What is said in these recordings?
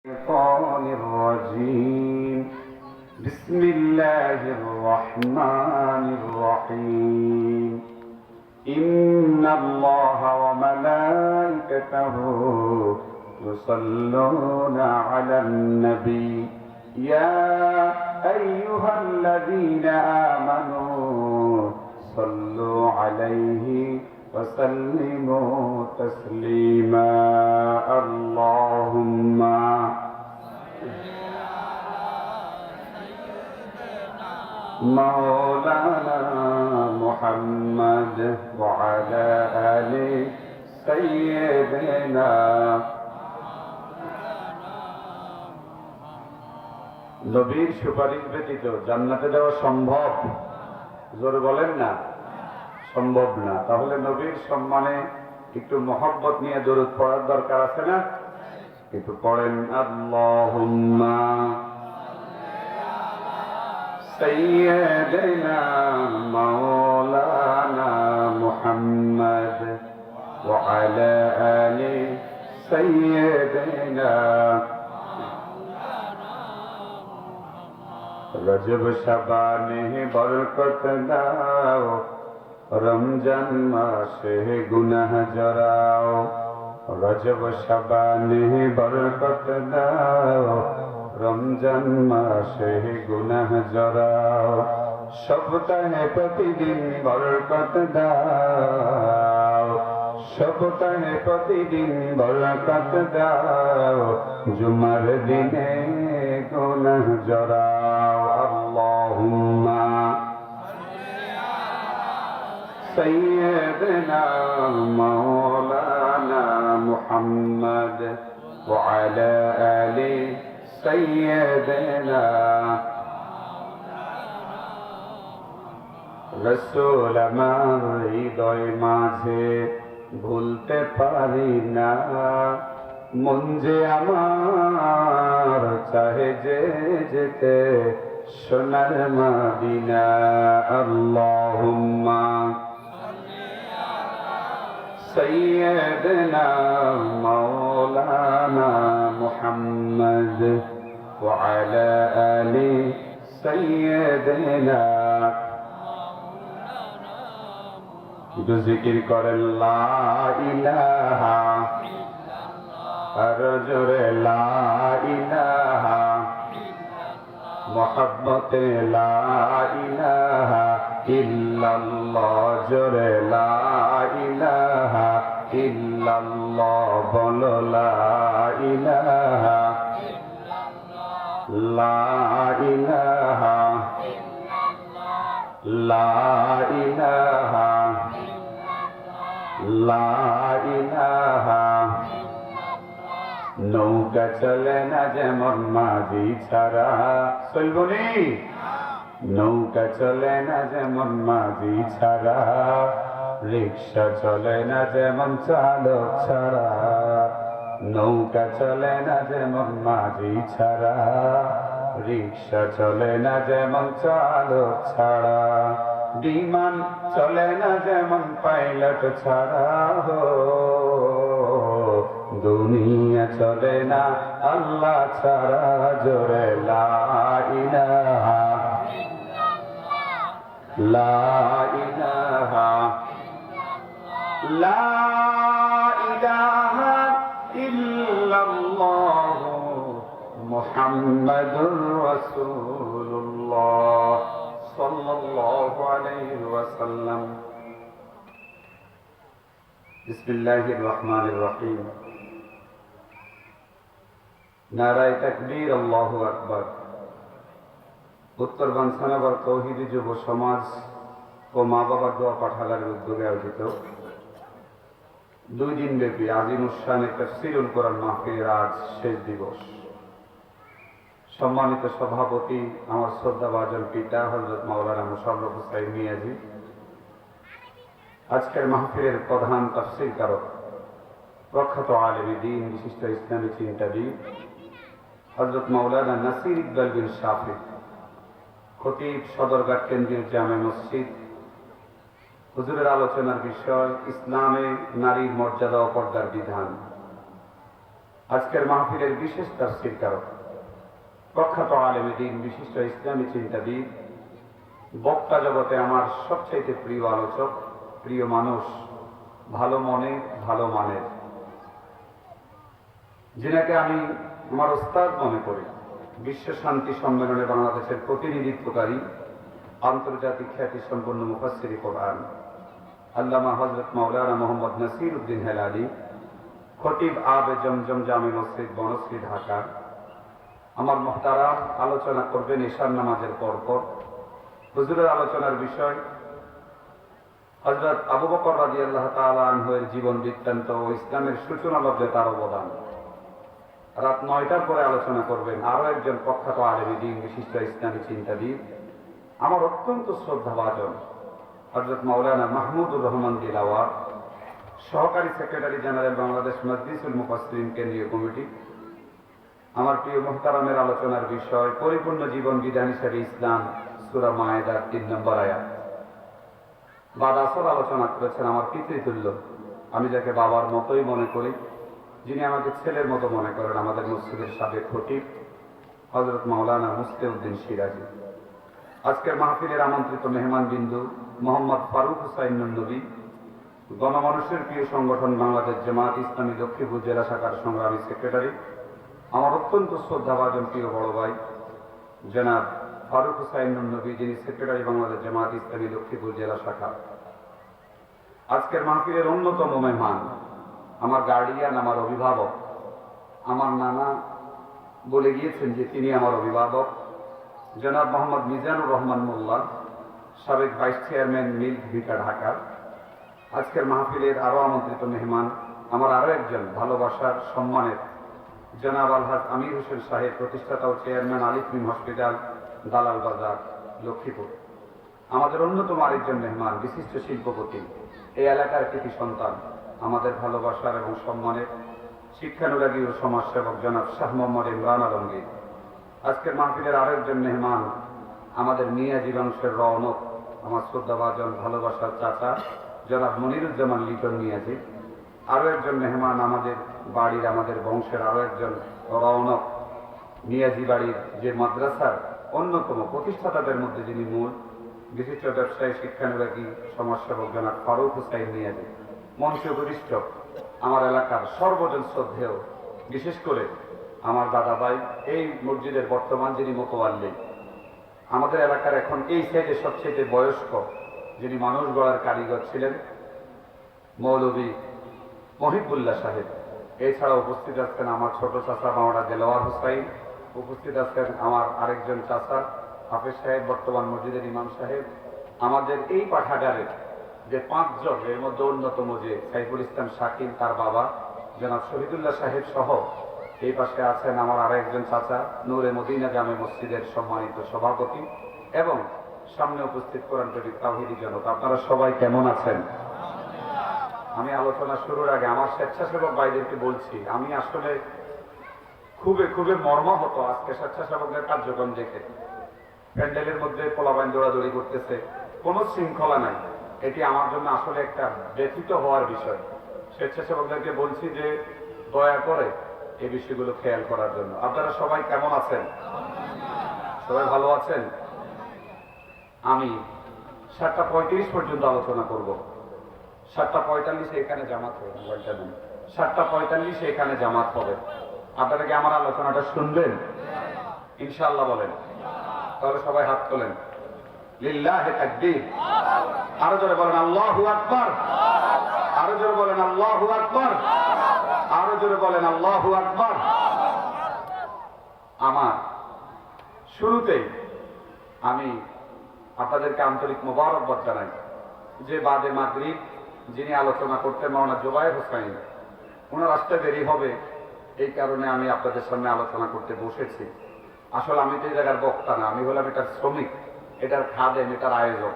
الشيطان الرجيم. بسم الله الرحمن الرحيم. إن الله وملائكته يصلون على النبي يا أيها الذين آمنوا صلوا عليه وسلموا تسليما. اللهم مولانا محمد وعلى آل سيدنا নবীর সুপারিশ ব্যতীত জান্নাতে যাওয়া সম্ভব? জোরে বলেন না, সম্ভব না। তাহলে নবীর সম্মানে একটু মহব্বত নিয়ে দরুদ পড়ার দরকার আছে না? একটু পড়েন, আল্লাহুম্মা সাইয়্যিদিনা মাওলানা মুহাম্মদ ওয়া আলা আলি সাইয়্যিদিনা। রজব শাবানে বরকত দাও, রমজান মাসে গুনাহ জরাও। রজব শাবানে বরকত দাও, রমজান মাসে গুনাহ জরাও। সপ্তাহে প্রতিদিন বরকত দাও, সপ্তাহে প্রতিদিন বরকত দাও। জুমার দিনে গুনাহ জরাও। আল্লাহুম্মা سيدنا مولانا محمد وعلى آل سيدنا رسول আমার হৃদয় মাঝে ভুলতে পারি না, মন যে আমার চাহে যে যেতে সোনার মদিনা। আল্লাহুম্মা سيدنا مولانا محمد وعلى آل سيدنا। জিকির করেন লা ইলাহা, আর জোরে লা ইলাহা, মুহাব্বতে লা ইলাহা ইল্লাল্লাহ, জোরে লা ইলাহা ইল্লাল্লাহ, বলো লা ইলাহা লা ইলাহা লা ইলাহা লা ইলাহা। নৌকা চলে না যেমন মাঝি ছাড়া, চলবনি? নৌকা চলে না যেমন মাঝি ছাড়া, রিক্সা চলে না যেমন চালক ছাড়া। নৌকা চলে না যেমন মাঝি ছাড়া, রিক্সা চলে না যেমন চালক ছাড়া। বিমান চলে না যেমন পাইলট ছাড়া। দুনিয়া চলে না আল্লাহ ছাড়া, জোরে লা ইলাহা লা ইলাহা লা ইলাহা ইল্লাল্লাহ মুহাম্মাদুর রাসূলুল্লাহ সাল্লাল্লাহু আলাইহি ওয়াসাল্লাম। বিসমিল্লাহির রহমানির রহিম। নারায়ে তাকবীর, আল্লাহু আকবার। উত্তর বাঞ্ছানগর তৌহিদি যুব সমাজ ও মা বাবার দোয়া পাঠাগারের উদ্যোগে আয়োজিত 2 দিন ব্যাপী আজিমুশান তাফসীরুল কোরআন মাহফিলের আজ শেষ দিবস। সম্মানিত সভাপতি আমার শ্রদ্ধাভাজন পিতা হযরত মাওলানা মুশাররফ হুসাইন মিয়াজি, আজকের মাহফিলের প্রধান তাফসীরকারক প্রখ্যাত আলেম দ্বীন বিশিষ্ট ইসলামী চিন্তাবিদ হযরত মাওলানা নাসির ইকবাল বিন শাফি, খতিব সদরঘাট কেন্দ্রীয় জামে মসজিদ। হুজুরের আলোচনার বিষয় ইসলামে নারীর মর্যাদা ও পর্দার বিধান। আজকের মাহফিলের বিশেষ তাফসীর কারক, প্রখ্যাত আলেমে দ্বীন, বিশিষ্ট ইসলামী চিন্তাবিদ, বক্তা জগতে আমার সবচাইতে প্রিয় আলোচক, প্রিয় মানুষ, ভালো মনে ভালো মানের, যিনাকে আমি আমার ওস্তাদ মনে করি, বিশ্ব শান্তি সম্মেলনে বাংলাদেশের প্রতিনিধিত্বকারী, আন্তর্জাতিক খ্যাতি সম্পন্ন মুফাসসির কোরআন আল্লামা হযরত মাওলানা মোহাম্মদ নাসির উদ্দিন হেলালি, খতিব আবে জমজম জামে মসজিদ বনশ্রী, ঢাকা। আমার মুহতারাম আলোচনা করবেন ঈশান নামাজের পরপর। হুজুরের আলোচনার বিষয় হযরত আবু বকর রাদিয়াল্লাহু তাআলা আনহু-এর জীবন বৃত্তান্ত ও ইসলামের সূচনা লগ্নে তার অবদান। রাত 9টার পরে আলোচনা করবেন আরো একজন প্রখ্যাত আলেমে দ্বীন, বিশিষ্ট ইসলামী চিন্তাবিদ, আমার অত্যন্ত শ্রদ্ধাভাজন হযরত মাওলানা মাহমুদুর রহমান দিলাওয়ার, সহকারী সেক্রেটারি জেনারেল বাংলাদেশ মজলিসুল মুফাসসিরিন কেন্দ্রীয় কমিটি। আমার প্রিয় মুহতারামের আলোচনার বিষয় পরিপূর্ণ জীবন বিধান হিসেবে ইসলাম, সূরা মায়েদার 3 নম্বর আয়াত। বাদ আসর আলোচনা করেছেন আমার পিতৃতুল্য, আমি যাকে বাবার মতোই মনে করি, যিনি আমাকে ছেলের মতো মনে করেন, আমাদের মসজিদের সাবেক খতিব হযরত মাওলানা মুস্তাউদ্দিন সিরাজি। আজকের মাহফিলের আমন্ত্রিত মেহমান বিন্দু মোহাম্মদ ফারুক হুসাইন নবী, গণমানুষের প্রিয় সংগঠন বাংলাদেশ জামাত ইসলামী লক্ষ্মীপুর জেলা শাখার সংগ্রামী সেক্রেটারি, আমার অত্যন্ত শ্রদ্ধাভাজন প্রিয় বড় ভাই জনাব ফারুক হুসাইন নবী, যিনি সেক্রেটারি বাংলাদেশ জামাত ইসলামী লক্ষ্মীপুর জেলা শাখা। আজকের মাহফিলের অন্যতম মেহমান আমার গার্ডিয়ান, আমার অভিভাবক, আমার নানা বলে গিয়েছেন যে তিনি আমার অভিভাবক, জনাব মোহাম্মদ মিজানুর রহমান মোল্লা, সাবেক ভাইস চেয়ারম্যান মিল্ক ভিটা, ঢাকা। আজকের মাহফিলের আরো আমন্ত্রিত মেহমান আমার আরো একজন ভালোবাসার সম্মানের জনাব আলহাজ আমির হোসেন সাহেব, প্রতিষ্ঠাতা ও চেয়ারম্যান আলিফ মিম হসপিটাল, দালাল বাজার, লক্ষ্মীপুর। আমাদের অন্যতম আরেকজন মেহমান বিশিষ্ট শিল্পপতি, এই এলাকার কৃতি সন্তান, আমাদের ভালোবাসার এবং সম্মানের শিক্ষানুরাগী ও সমাজসেবক জনাব শাহ মোহাম্মদ ইমরান আলমগীর। আজকের মাহফিলের আরো একজন মেহমান আমাদের মিয়াজি বংশের রওনক, আমার শ্রদ্ধাভাজন ভালোবাসার চাচা জনাব মনিরুজ্জামান লিটন মিয়াজি। আরো একজন মেহমান আমাদের বাড়ির, আমাদের বংশের আরো একজন রওনক, মিয়াজি বাড়ির যে মাদ্রাসার অন্যতম প্রতিষ্ঠাতাদের মধ্যে যিনি মূল, বিশিষ্ট ব্যবসায়ী, শিক্ষানুরাগী, সমাজসেবক জনাব ফারুক হুসাইন মিয়াজি। মঞ্চ উপবিষ্ট আমার এলাকার সর্বজন শ্রদ্ধেয়, বিশেষ করে আমার দাদা ভাই, এই মসজিদের বর্তমান যিনি মোতওয়াল্লি, আমাদের এলাকার এখন এই সাইডে সবচেয়ে বয়স্ক যিনি মানুষ গড়ার কারিগর ছিলেন, মৌলভী মহিবুল্লাহ সাহেব। এছাড়া উপস্থিত আছেন আমার ছোট চাচা মাওলানা দেলোয়ার হুসাইন, উপস্থিত আছেন আমার আরেকজন চাচা হাফেজ সাহেব, বর্তমান মসজিদের ইমাম সাহেব। আমাদের এই পাঠাগারের যে 5 জন, এর মধ্যে অন্যতম যে সাইফুল ইসলাম শাকিল, তার বাবা জনাব শহীদুল্লাহ সাহেব সহ এই পাশে আছেন আমার আরো একজন চাচা নূরে মদিনা জামে মসজিদের সম্মানিত সভাপতি, এবং সামনে উপস্থিত কোরআন প্রেমিক তাওহীদি জনতা। আপনারা সবাই কেমন আছেন? আমি আলোচনা শুরুর আগে আমার স্বেচ্ছাসেবক ভাইদেরকে বলছি, আমি আসলে খুবই খুবই মর্মাহত আজকে স্বেচ্ছাসেবকদের কার্যক্রম দেখে। প্যান্ডেলের মধ্যে পোলাপাইন দৌড়াদৌড়ি করতেছে, কোনো শৃঙ্খলা নাই। এটি আমার জন্য আসলে একটা ব্যথিত হওয়ার বিষয়। স্বেচ্ছাসেবকদেরকে বলছি যে দয়া করে এই বিষয়গুলো খেয়াল করার জন্য। আপনারা সবাই কেমন আছেন? সবাই ভালো আছেন? আমি 7:35 পর্যন্ত আলোচনা করব। 7:45 এখানে জামাত হবে, মোবাইলটা নেন। 7:45 এখানে জামাত হবে। আপনারা কি আমার আলোচনাটা শুনবেন? ইনশাআল্লাহ বলেন। তাহলে সবাই হাত তোলেন। লিল্লাহি তাকবীর। আরো জোরে বলেন আল্লাহু আকবার। আরো জোরে বলেন আল্লাহু আকবার। আরো জোরে বলেন আল্লাহু আকবার। আমার শুরুতেই আমি আপনাদেরকে আন্তরিক মোবারকবাদ জানাই যে বাদে মাগরিব যিনি আলোচনা করতেন মাওলানা জুবায়ের হোসাইন, ওনার আসতে দেরি হবে, এই কারণে আমি আপনাদের সামনে আলোচনা করতে বসেছি। আসলে আমি তো এই জায়গার বক্তা না, আমি হলাম এটার শ্রমিক, এটার খাদেম, এটার আয়োজক।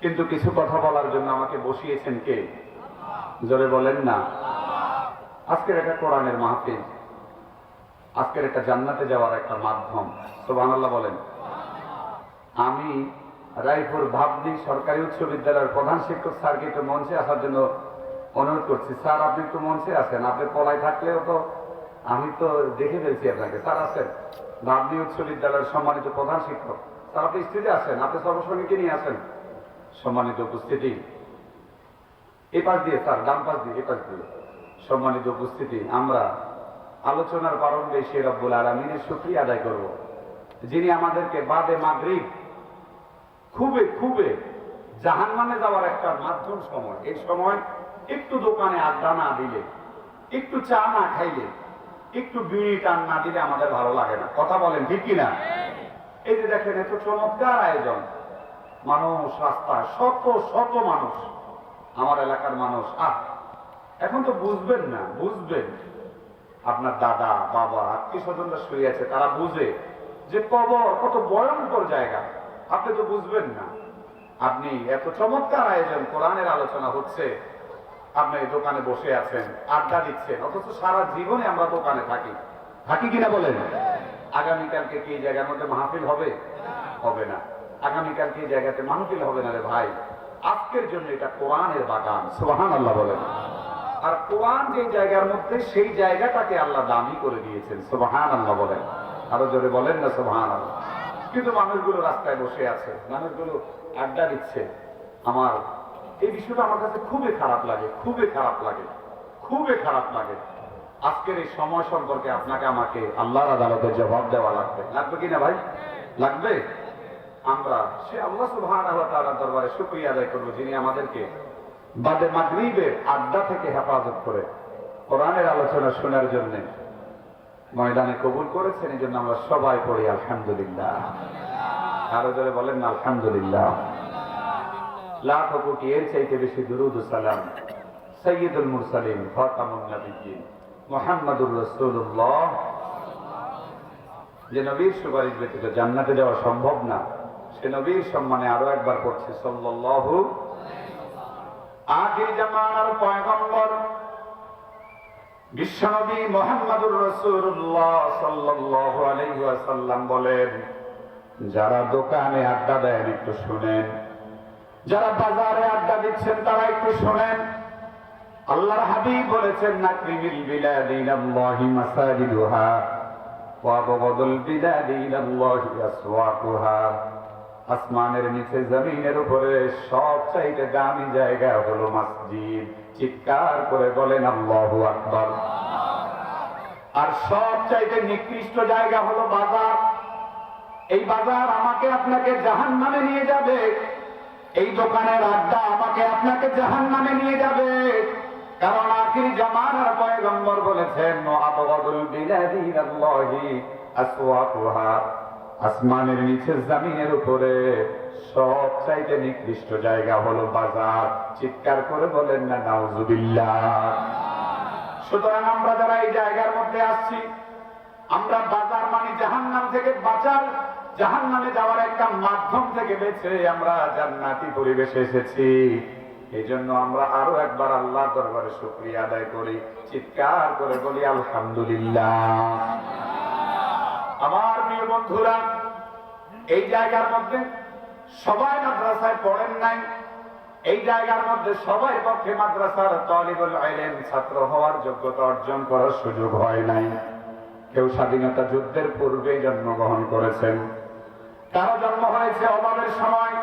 কিন্তু কিছু কথা বলার জন্য আমাকে বসিয়েছেন কে? জোরে বলেন না। আজকের একটা কোরআনের মাহফিল, আজকের একটা জান্নাতে যাওয়ার একটা মাধ্যম। সুবহানাল্লাহ বলেন। আমি রায়পুর ভাবনি সরকারি উচ্চ বিদ্যালয়ের প্রধান শিক্ষক স্যারকে একটু মঞ্চে আসার জন্য অনুরোধ করছি। স্যার, আপনি একটু মঞ্চে আসেন। আপনি পলায় থাকলেও তো আমি তো দেখে ফেলছি আপনাকে। স্যার আছেন না? আপনি উচ্চ বিদ্যালয়ের সম্মানিত প্রধান শিক্ষক। স্যার আপনি স্ত্রীতে আসেন, আপনি সর্বসঙ্গীকে নিয়ে আসেন। সম্মানিত উপস্থিতি, এ পাশ দিয়ে স্যার, ডান পাশ দিয়ে, এ পাশ দিয়ে। সম্মানিত উপস্থিতি, আমরা আলোচনার প্রারম্ভে সে রব্বুল আলামিনের শুকরিয়া আদায় করব, যিনি আমাদেরকে বাদে মাগরিব খুবই খুবই জাহান্নামে যাওয়ার একটা মাধ্যম সময়। এই সময় একটু দোকানে আড্ডা না দিলে, একটু চা না খাইলে, একটু বিড়ি টান না দিলে আমাদের ভালো লাগে না। কথা বলেন ঠিক কিনা? এই যে দেখেন এত চমৎকার আয়োজন, মানুষ রাস্তায়, শত শত মানুষ, আমার এলাকার মানুষ। এখন তো বুঝবেন না, বুঝবেন আপনার দাদা বাবা আত্মীয় স্বজনরা শুয়ে আছে, তারা বুঝে যে কবর কত ভয়ঙ্কর জায়গা। আপনি তো বুঝবেন না। আপনি এত চমৎকার আয়োজন, কোরআনের আলোচনা হচ্ছে, আপনি দোকানে বসে আছেন, আড্ডা দিচ্ছেন, অথচ সারা জীবনে আমরা দোকানে থাকি। থাকি কিনা বলেন? আগামীকালকে কি এই জায়গার মধ্যে মাহফিল হবে? হবে না। আগামীকালকে এই জায়গাতে মাহফিল হবে না রে ভাই। আজকের জন্য এটা কোরআনের বাগান। সুবহানাল্লাহ বলেন। আর কোরআন যে জায়গার মধ্যে, সেই জায়গাটাকে আল্লাহ দামি করে দিয়েছেন। সুবহানাল্লাহ বলেন। আরো জোরে বলেন না সুবহানাল্লাহ। কিন্তু মানুষগুলো রাস্তায় বসে আছে, মানুষগুলো আড্ডা দিচ্ছে। আমার এই বিষয়টা আমার কাছে খুবই খারাপ লাগে, খুবই খারাপ লাগে, খুবই খারাপ লাগে। আজকের এই সময় সম্পর্কে আপনাকে আমাকে আল্লাহর আদালতে জবাব দেওয়া লাগবে। লাগবে কিনা ভাই? লাগবে। আমরা সে আল্লাহ সুবহানাহু ওয়া তাআলার দরবারে শুকরিয়া আদায় করব, যিনি আমাদেরকে বাদে মাগরিবের আড্ডা থেকে হেফাজত করে কোরআনের আলোচনা শোনার জন্য ময়দানে কবুল করেছেন। এই জন্য আমরা সবাই পড়ি আলহামদুলিল্লাহ। আরো জোরে বলেন না আলহামদুলিল্লাহ। লাখ কোটি এর চাইতে বেশি দুরূদ ও সালাম সাইয়্যিদুল মুরসালিন খাতামুন নবিয়্যিন মুহাম্মাদুর রাসূলুল্লাহ, যে নবীর সুপারিশ ব্যতীত জান্নাতে যাওয়া সম্ভব না, সে নবীর সম্মানে আরো একবার পড়ছে সাল্লাল্লাহু। আখির জামানার পয়গম্বর বিশ্বনবী মুহাম্মাদুর রাসূলুল্লাহ সাল্লাল্লাহু আলাইহি ওয়াসাল্লাম বলেন, যারা দোকানে আড্ডা দেন একটু শুনেন, যারা বাজারে আড্ডা দিচ্ছেন তারা একটু শুনেন। আল্লাহর হাবিব বলেছেন, নাকরিমিল বিলাদি ইলাল্লাহি মাসাজিদুহা ওয়া আবগাদুল বিলাদি ইলাল্লাহি আসওয়াকুহা। আসমানের নিচে জমিনের উপরে সবচাইতে দামি জায়গা হলো মসজিদ। চিৎকার করে বলেন আল্লাহু আকবার। আর সবচাইতে নিকৃষ্ট জায়গা হলো বাজার। এই বাজার আমাকে আপনাকে জাহান্নামে নিয়ে যাবে। এই দোকানের আড্ডা আমাকে আপনাকে জাহান্নামে নিয়ে যাবে। কারণ আখির জামানার পয়গম্বর বলেছেন, আবগাদুল বিলাদি ইলাল্লাহি আসওয়াকুহা। আসমানের নিচে জমিনের উপরে সবচাইতে নিকৃষ্ট জায়গা হলো বাজার। চিৎকার করে বলেন না নাউজুবিল্লাহ। সুতরাং আমরা যারা এই জায়গার মধ্যে আসছি, আমরা বাজার মানে জাহান্নাম থেকে বাঁচার, জাহান্নামে যাওয়ার একটা মাধ্যম থেকে বেঁচে আমরা জান্নাতি পরিবেশে এসেছি। এই জন্য আমরা আরো একবার আল্লাহর দরবারে শুকরিয়া আদায় করি, চিৎকার করে বলি আলহামদুলিল্লাহ। আমার প্রিয় বন্ধুরা, এই জায়গার মধ্যে সবাই মাদ্রাসায় পড়েন নাই, এই জায়গার মধ্যে সবাই পক্ষে মাদ্রাসার তালিবুল ইলম ছাত্র হওয়ার যোগ্যতা অর্জন করার সুযোগ হয় নাই। কেউ স্বাধীনতা যুদ্ধের পূর্বে জন্মগ্রহণ করেছেন, কারো জন্ম হয়েছে অভাবের সময়।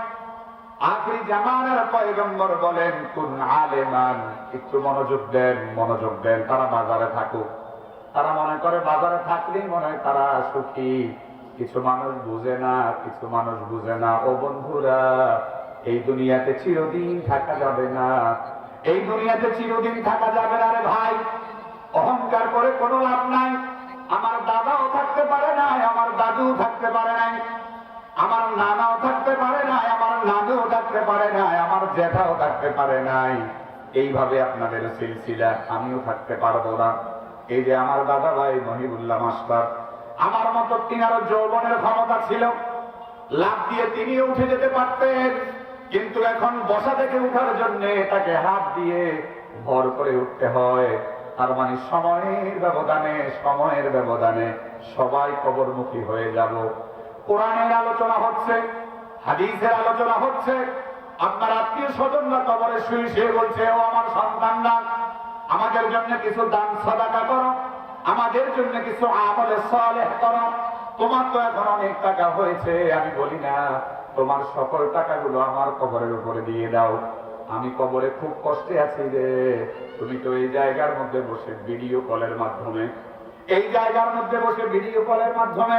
আখির জামানার পয়গম্বর বলেন, কুন আলেমান। একটু মনোযোগ দেন, মনোযোগ দেন। তারা বাজারে থাকুক, তারা মনে করে বাজারে থাকলেই মনে হয় তারা সুখী। কিছু মানুষ বুঝে না, কিছু মানুষ বুঝে না। ও বন্ধুরা, এই দুনিয়াতে চিরদিন থাকা যাবে না, এই দুনিয়াতে চিরদিন থাকা যাবে না রে ভাই। অহংকার করে কোনো লাভ নাই। আমার দাদাও থাকতে পারে নাই, আমার দাদুও থাকতে পারে নাই, আমার নানাও থাকতে পারে নাই, আমার নানুও থাকতে পারে নাই, আমার জ্যাঠাও থাকতে পারে নাই। এইভাবে আপনাদের সিলসিলা আমিও থাকতে পারবো না। এই যে আমার দাদা ভাই মহিবুল্লাহ মাস্টার, আমার মতো তিনারও যৌবনের ক্ষমতা ছিল, লাভ দিয়ে তিনিও উঠে যেতে পারতেন, কিন্তু এখন বসা থেকে উঠার জন্য তাকে হাত দিয়ে ভর করে উঠতে হয়। তার মানে সময়ের ব্যবধানে সবাই কবরমুখী হয়ে যাব। কোরআনের আলোচনা হচ্ছে, হাদিসের আলোচনা হচ্ছে, আপনার আত্মীয় স্বজনরা কবরে শুয়ে শুয়ে বলছে, ও আমার সন্তানরা, আমাদের জন্য কিছু দান সাদাকা করো, আমাদের জন্য কিছু আমলে সালেহ করো। তোমার তো এখন অনেক টাকা হয়েছে, আমি বলি না তোমার সকল টাকাগুলো আমার কবরের উপরে দিয়ে দাও। আমি কবরে খুব কষ্টে আছি রে। তুমি তো এই জায়গার মধ্যে বসে ভিডিও কলের মাধ্যমে, এই জায়গার মধ্যে বসে ভিডিও কলের মাধ্যমে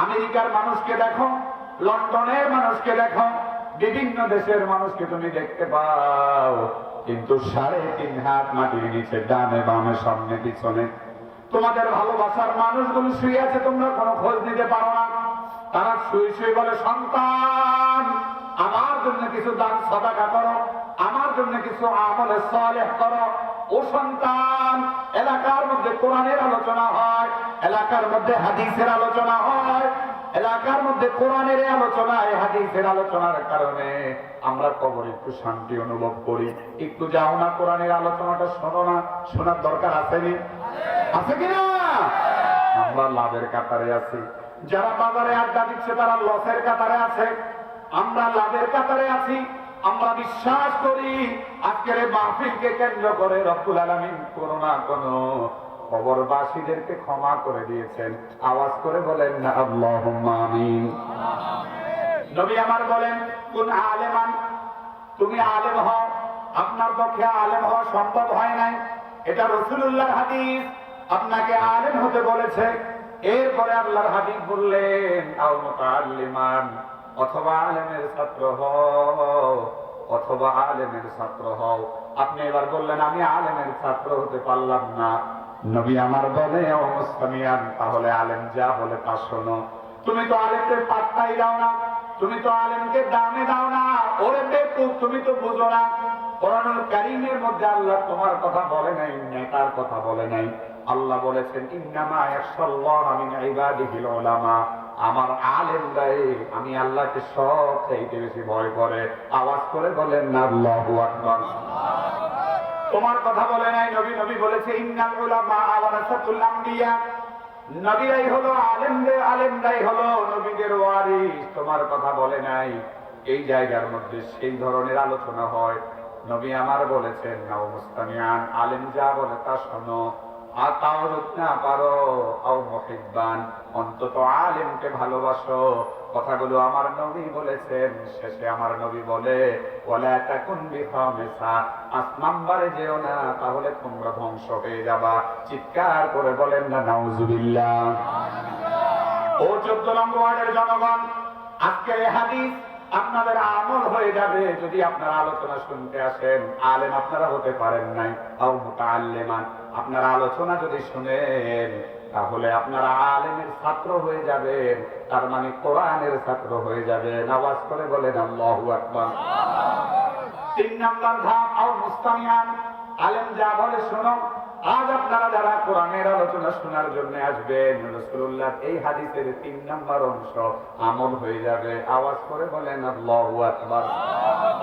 আমেরিকার মানুষকে দেখো, লন্ডনের মানুষকে দেখো, বিভিন্ন দেশের মানুষকে তুমি দেখতে পাও, কিন্তু 3.5 হাত মাটির নিচে ডানে বামে সামনে পিছনে তোমাদের ভালোবাসার মানুষগুলো শুয়ে আছে, তোমরা কোনো খোঁজ নিতে পারো না। তারা শুয়ে শুয়ে বলে, সন্তান আমার জন্য কিছু দান সাদাকা করো, আমার জন্য কিছু আমলে সালেহ করো। ও সন্তান, এলাকার মধ্যে কোরআনের আলোচনা হয়, এলাকার মধ্যে হাদিসের আলোচনা হয়, এলাকার মধ্যে কোরআনের আলোচনা, হাদিসের আলোচনার কারণে আমরা কবরে একটু শান্তি অনুভব করি। একটু যাও না, কোরআনের আলোচনাটা শোনো না, শোনার দরকার আসেনি? আছে কিনা? আমরা লাভের কাতারে আছি। যারা বাজারে আড্ডা দিচ্ছে তারা লসের কাতারে আছে, আমরা লাভের কাতারে আছি। আমরা বিশ্বাস করি আজকের মাহফিলকে কেন্দ্র করে রব্বুল আলামিন কোনো না কোনো কবরবাসীদেরকে ক্ষমা করে দিয়েছেন। আওয়াজ করে বলেন না আল্লাহুম্মা আমিন। নবী আমার বলেন, কোন আলেমান, তুমি আলেম হও। আপনার পক্ষে আলেম হওয়া সম্ভব হয় নাই, এটা রাসূলুল্লাহর হাদিস, আপনাকে আলেম হতে বলেছে। এরপরে আল্লাহর হাবিব বললেন, আও মুতাআল্লিমান, অথবা আলেমের ছাত্র হও, অথবা আলেমের ছাত্র হও। আপনি এবার বললেন, আমি আলেমের ছাত্র হতে পারলাম না। নবী আমার বলে, ও মুসতামিয়ান, তাহলে আলেম যা বলে তা শোনো। তুমি তো আলেমকে পাত্তাই দাও না, তুমি তো আলেমকে দামে দাও না। ওরে বেকুব, তুমি তো বুঝো না। কোরআনুল কারীমের মধ্যে আল্লাহ তোমার কথা বলে নাই, নেতার কথা বলে নাই। আল্লাহ বলেছেন, ইন্নামা ইয়াখশাল্লাহা মিন ইবাদিহিল উলামা। আমার আলেমরাই আমি আল্লাহকে সবচেয়ে বেশি ভয় করে। আওয়াজ করে বলেন না আল্লাহু আকবার। তোমার কথা বলে নাই, নবী নবী বলেছে, ইন্নাল উলামা ওয়ারাসাতুল আম্বিয়া। নবীরাই হলো আলেমদের, আলেমরাই হলো নবীদের ওয়ারিস। তোমার কথা বলে নাই। এই জায়গার মধ্যে সেই ধরনের আলোচনা হয়। নবী আমার বলেছেন, নাও মুস্তামিয়ান, আলেম যা বলে তা শোনো। আর তাও যদি না পারো, আও মুহিব্বান, অন্তত আলেমকে ভালোবাসো। কথাগুলো আমার নবী বলেছেন। শেষে আমার নবী বলে, ওয়ালা তাকুন বিখামিসা, 5 নম্বরে যেও না, তাহলে তোমরা ধ্বংস হয়ে যাবা। চিৎকার করে বলেন না নাউজুবিল্লাহ। ও 14 নম্বর ওয়ার্ডের জনগণ, আজকের এই হাদিস আপনাদের আমল হয়ে যাবে যদি আপনারা আলোচনা শুনতে আসেন। আলেম আপনারা হতে পারেন নাই, আও মুতাআল্লিমান, আপনারা আলোচনা যদি শুনেন তাহলে আপনারা আলেমের ছাত্র হয়ে যাবেন, তার মানে কোরআনের ছাত্র হয়ে যাবেন। আওয়াজ করে বলেন আল্লাহু আকবার। 3 নম্বর ধাপ, আও মুস্তামিয়ান, আলেম যা বলে শোনো। আজ আপনারা যারা কোরআনের আলোচনা শোনার জন্য আসবেন, রাসূলুল্লাহ এই হাদিসের 3 নম্বর অংশ আমল হয়ে যাবে। আওয়াজ করে বলেন আল্লাহু আকবার।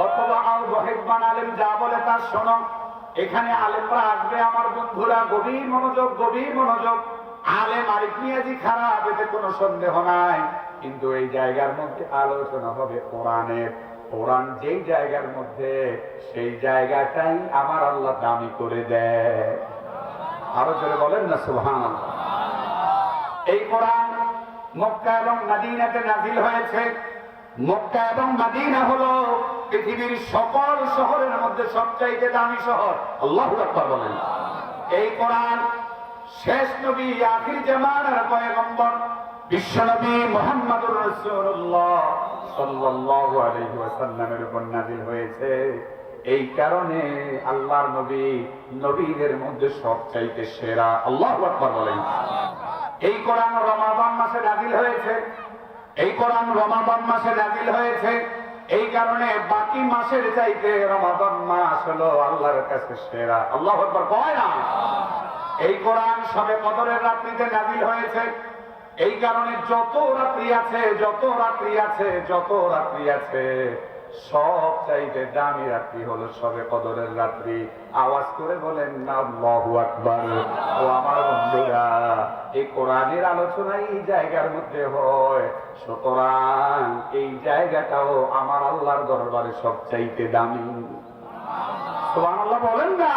অথবা আল মুহিব্বান, আলেম যা বলে তা শোনো। এখানে আলেমরা আসবে আমার বন্ধুরা, গভীর মনোযোগ, গভীর মনোযোগ। আলেম আরিফ নিয়াজি খারাপ, এতে কোনো সন্দেহ নাই, কিন্তু এই জায়গার মধ্যে আলোচনা হবে কোরআনের। কোরআন যেই জায়গার মধ্যে, সেই জায়গাটাই আমার আল্লাহ দামি করে দেয়। আরো জোরে বলেন না সুবহানাল্লাহ। এই কোরআন মক্কা এবং মদিনাতে নাযিল হয়েছে। মক্কা এবং মদিনা হলো পৃথিবীর সকল শহরের মধ্যে সবচাইতে দামি শহর। আল্লাহু আকবার বলেন। এই কোরআন শেষ নবী, আখির জামানার পয়গম্বর বিশ্বনবী মুহাম্মদুর রাসূলুল্লাহ সাল্লাল্লাহু আলাইহি ওয়াসাল্লামের উপর নাযিল হয়েছে। এই কারণে আল্লাহর নবী নবীদের মধ্যে সবচাইতে সেরা। আল্লাহু আকবার বলেন। এই কোরআন রমাদান মাসে নাযিল হয়েছে। এই কোরআন রমাদান মাসে নাযিল হয়েছে। এই কারণে বাকি মাসের চাইতে রমাদান মাস হলো আল্লাহর কাছে সেরা। আল্লাহু আকবার কয় না? এই কোরআন শবে কদরের রাত্রিতে নাযিল হয়েছে। এই কারণে যত রাত্রি আছে, যত রাত্রি আছে, যত রাত্রি আছে, সব চাইতে দামি রাত্রি হলো শবে কদরের রাত্রি। আওয়াজ করে বলেন না আল্লাহু আকবার। ও আমার বন্ধুরা, এই কোরআনের আলোচনা এই জায়গার মধ্যে হয়, সুতরাং এই জায়গাটাও আমার আল্লাহর দরবারে সব চাইতে দামি। সুবহানাল্লাহ বলেন না?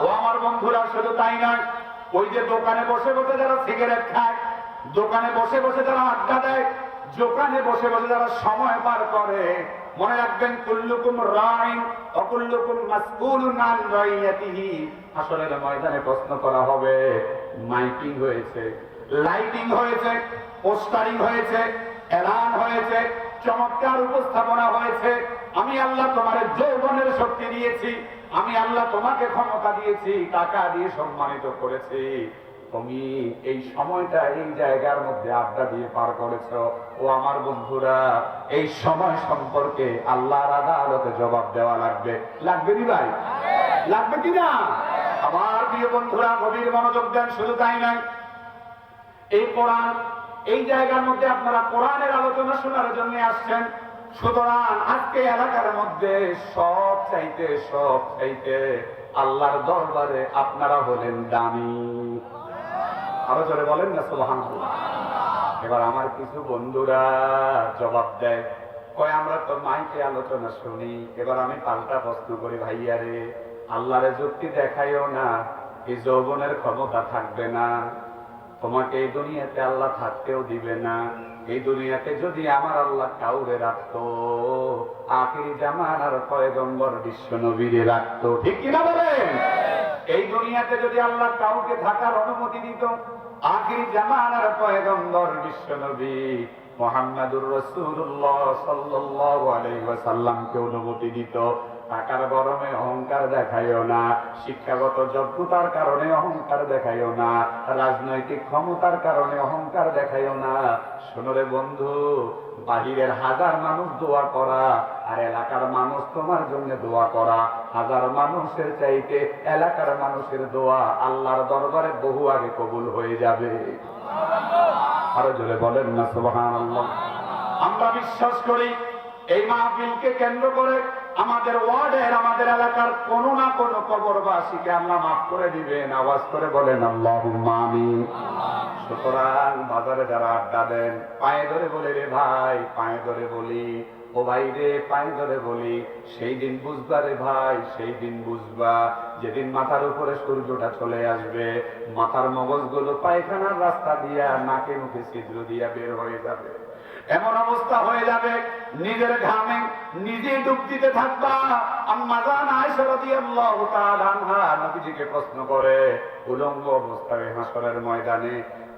ও আমার বন্ধুরা, শুধু তাই নয়, ওই যে দোকানে বসে বসে যারা সিগারেট খায়, দোকানে বসে বসে যারা আড্ডা দেয়, দোকানে বসে বসে যারা সময় পার করে, মনে রাখবেন কুল্লুকুম রাইন ওয়া কুল্লুকুম মাসউলুন আন রাইয়াতিহি। হাসরের ময়দানে প্রশ্ন করা হবে। মাইকিং হয়েছে, লাইটিং হয়েছে, পোস্টারিং হয়েছে, এলান হয়েছে, চমৎকার উপস্থাপনা হয়েছে। আমি আল্লাহ তোমার যৌবনের শক্তি দিয়েছি, আমি আল্লাহ তোমাকে ক্ষমতা দিয়েছি, টাকা দিয়ে সম্মানিত করেছি, তুমি এই সময়টা এই জায়গার মধ্যে আড্ডা দিয়ে পার করেছ। ও আমার বন্ধুরা, এই সময় সম্পর্কে আল্লাহর আদালতে জবাব দেওয়া লাগবে। লাগবে নি ভাই? লাগবে কিনা? আমার প্রিয় বন্ধুরা, গভীর মনোযোগ দেন। শুধু তাই নয়, এই কোরআন, এই জায়গার মধ্যে আপনারা কোরআনের আলোচনা শোনার জন্য আসছেন। সুতরাং আজকে এলাকার মধ্যে সব চাইতে আল্লাহর দরবারে আপনারা হলেন দামি। আরো জোরে বলেন না সুবহানাল্লাহ। এবার আমার কিছু বন্ধুরা জবাব দেয়, কয় আমরা তো মাইকে আলোচনা শুনি। এবার আমি পাল্টা প্রশ্ন করি, ভাইয়া রে, আল্লাহরে যুক্তি দেখাইও না, এই যৌবনের ক্ষমতা থাকবে না, তোমাকে এই দুনিয়াতে আল্লাহ থাকতেও দিবে না। এই দুনিয়াতে যদি আমার আল্লাহ কাউরে রাখতো, আখিরি জামানার পয়গম্বর বিশ্ব নবীরে রাখতো। ঠিক কিনা বলেন? এই দুনিয়াতে যদি আল্লাহ কাউকে থাকার অনুমতি দিত, আখিরি জামানার পয়গম্বর বিশ্ব নবী মুহাম্মাদুর রাসূলুল্লাহ সাল্লাল্লাহু আলাইহি ওয়াসাল্লামকে অনুমতি দিত। টাকার গরমে অহংকার দেখাইও না, শিক্ষাগত যোগ্যতার কারণে অহংকার দেখাইও না, রাজনৈতিক ক্ষমতার কারণে অহংকার দেখাইও না। শোনো রে বন্ধু, বাহিরের হাজার মানুষ দোয়া করা আর এলাকার মানুষ তোমার জন্য দোয়া করা, হাজার মানুষের চাইতে এলাকার মানুষের দোয়া আল্লাহর দরবারে বহু আগে কবুল হয়ে যাবে। আরো জোরে বলেন না সুবহানাল্লাহ। আমরা বিশ্বাস করি এই মাহফিলকে কেন্দ্র করে আমাদের ওয়ার্ডের, আমাদের এলাকার কোন না কোন কবরবাসীকে আল্লাহ মাফ করে দিবেন। আওয়াজ করে বলেন আল্লাহুম্মা আমিন। সুতরাং বাজারে যারা আড্ডা দেন, পায়ে ধরে বলে, রে ভাই, পায়ে ধরে বলি, ও ভাই রে, পায়ে ধরে বলি, সেই দিন বুঝবা রে ভাই, সেই দিন বুঝবা যেদিন মাথার উপরে সূর্যটা চলে আসবে, মাথার মগজগুলো পায়খানার রাস্তা দিয়া নাকে মুখে ছিদ্র দিয়া বের হয়ে যাবে। এমন অবস্থা হয়ে যাবে, নিজের ঘামে নিজে ডুব দিতে থাকবা। আম্মা জান আয়েশা রাদিয়াল্লাহু তাআলা আনহা নবীজিকে প্রশ্ন করে, উলঙ্গ অবস্থায় হাসরের ময়দানে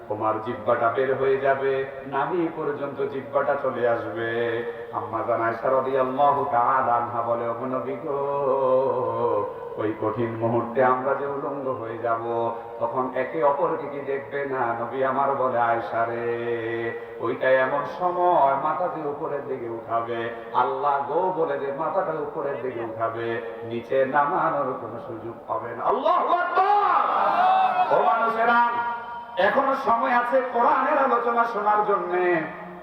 তোমার জিহ্বাটা বের হয়ে যাবে, নাভি পর্যন্ত জিহ্বাটা চলে আসবে। আম্মা জান আয়েশা রাদিয়াল্লাহু তাআলা আনহা বলে, ও নবী গো, ওই কঠিন মুহূর্তে আমরা যে উলঙ্গ হয়ে যাব, তখন একে অপরকে কি দেখবে না? নবী আমার বলে, আয়েশা রে, ওইটা এমন সময় মাথাটি উপরের দিকে উঠাবে, আল্লাহ গো বলে যে মাথাটা উপরের দিকে উঠাবে, নিচে নামানোর কোনো সুযোগ পাবে না। আল্লাহু আকবার। ও মানুষেরা, এখনো সময় আছে কোরআনের আলোচনা শোনার জন্য।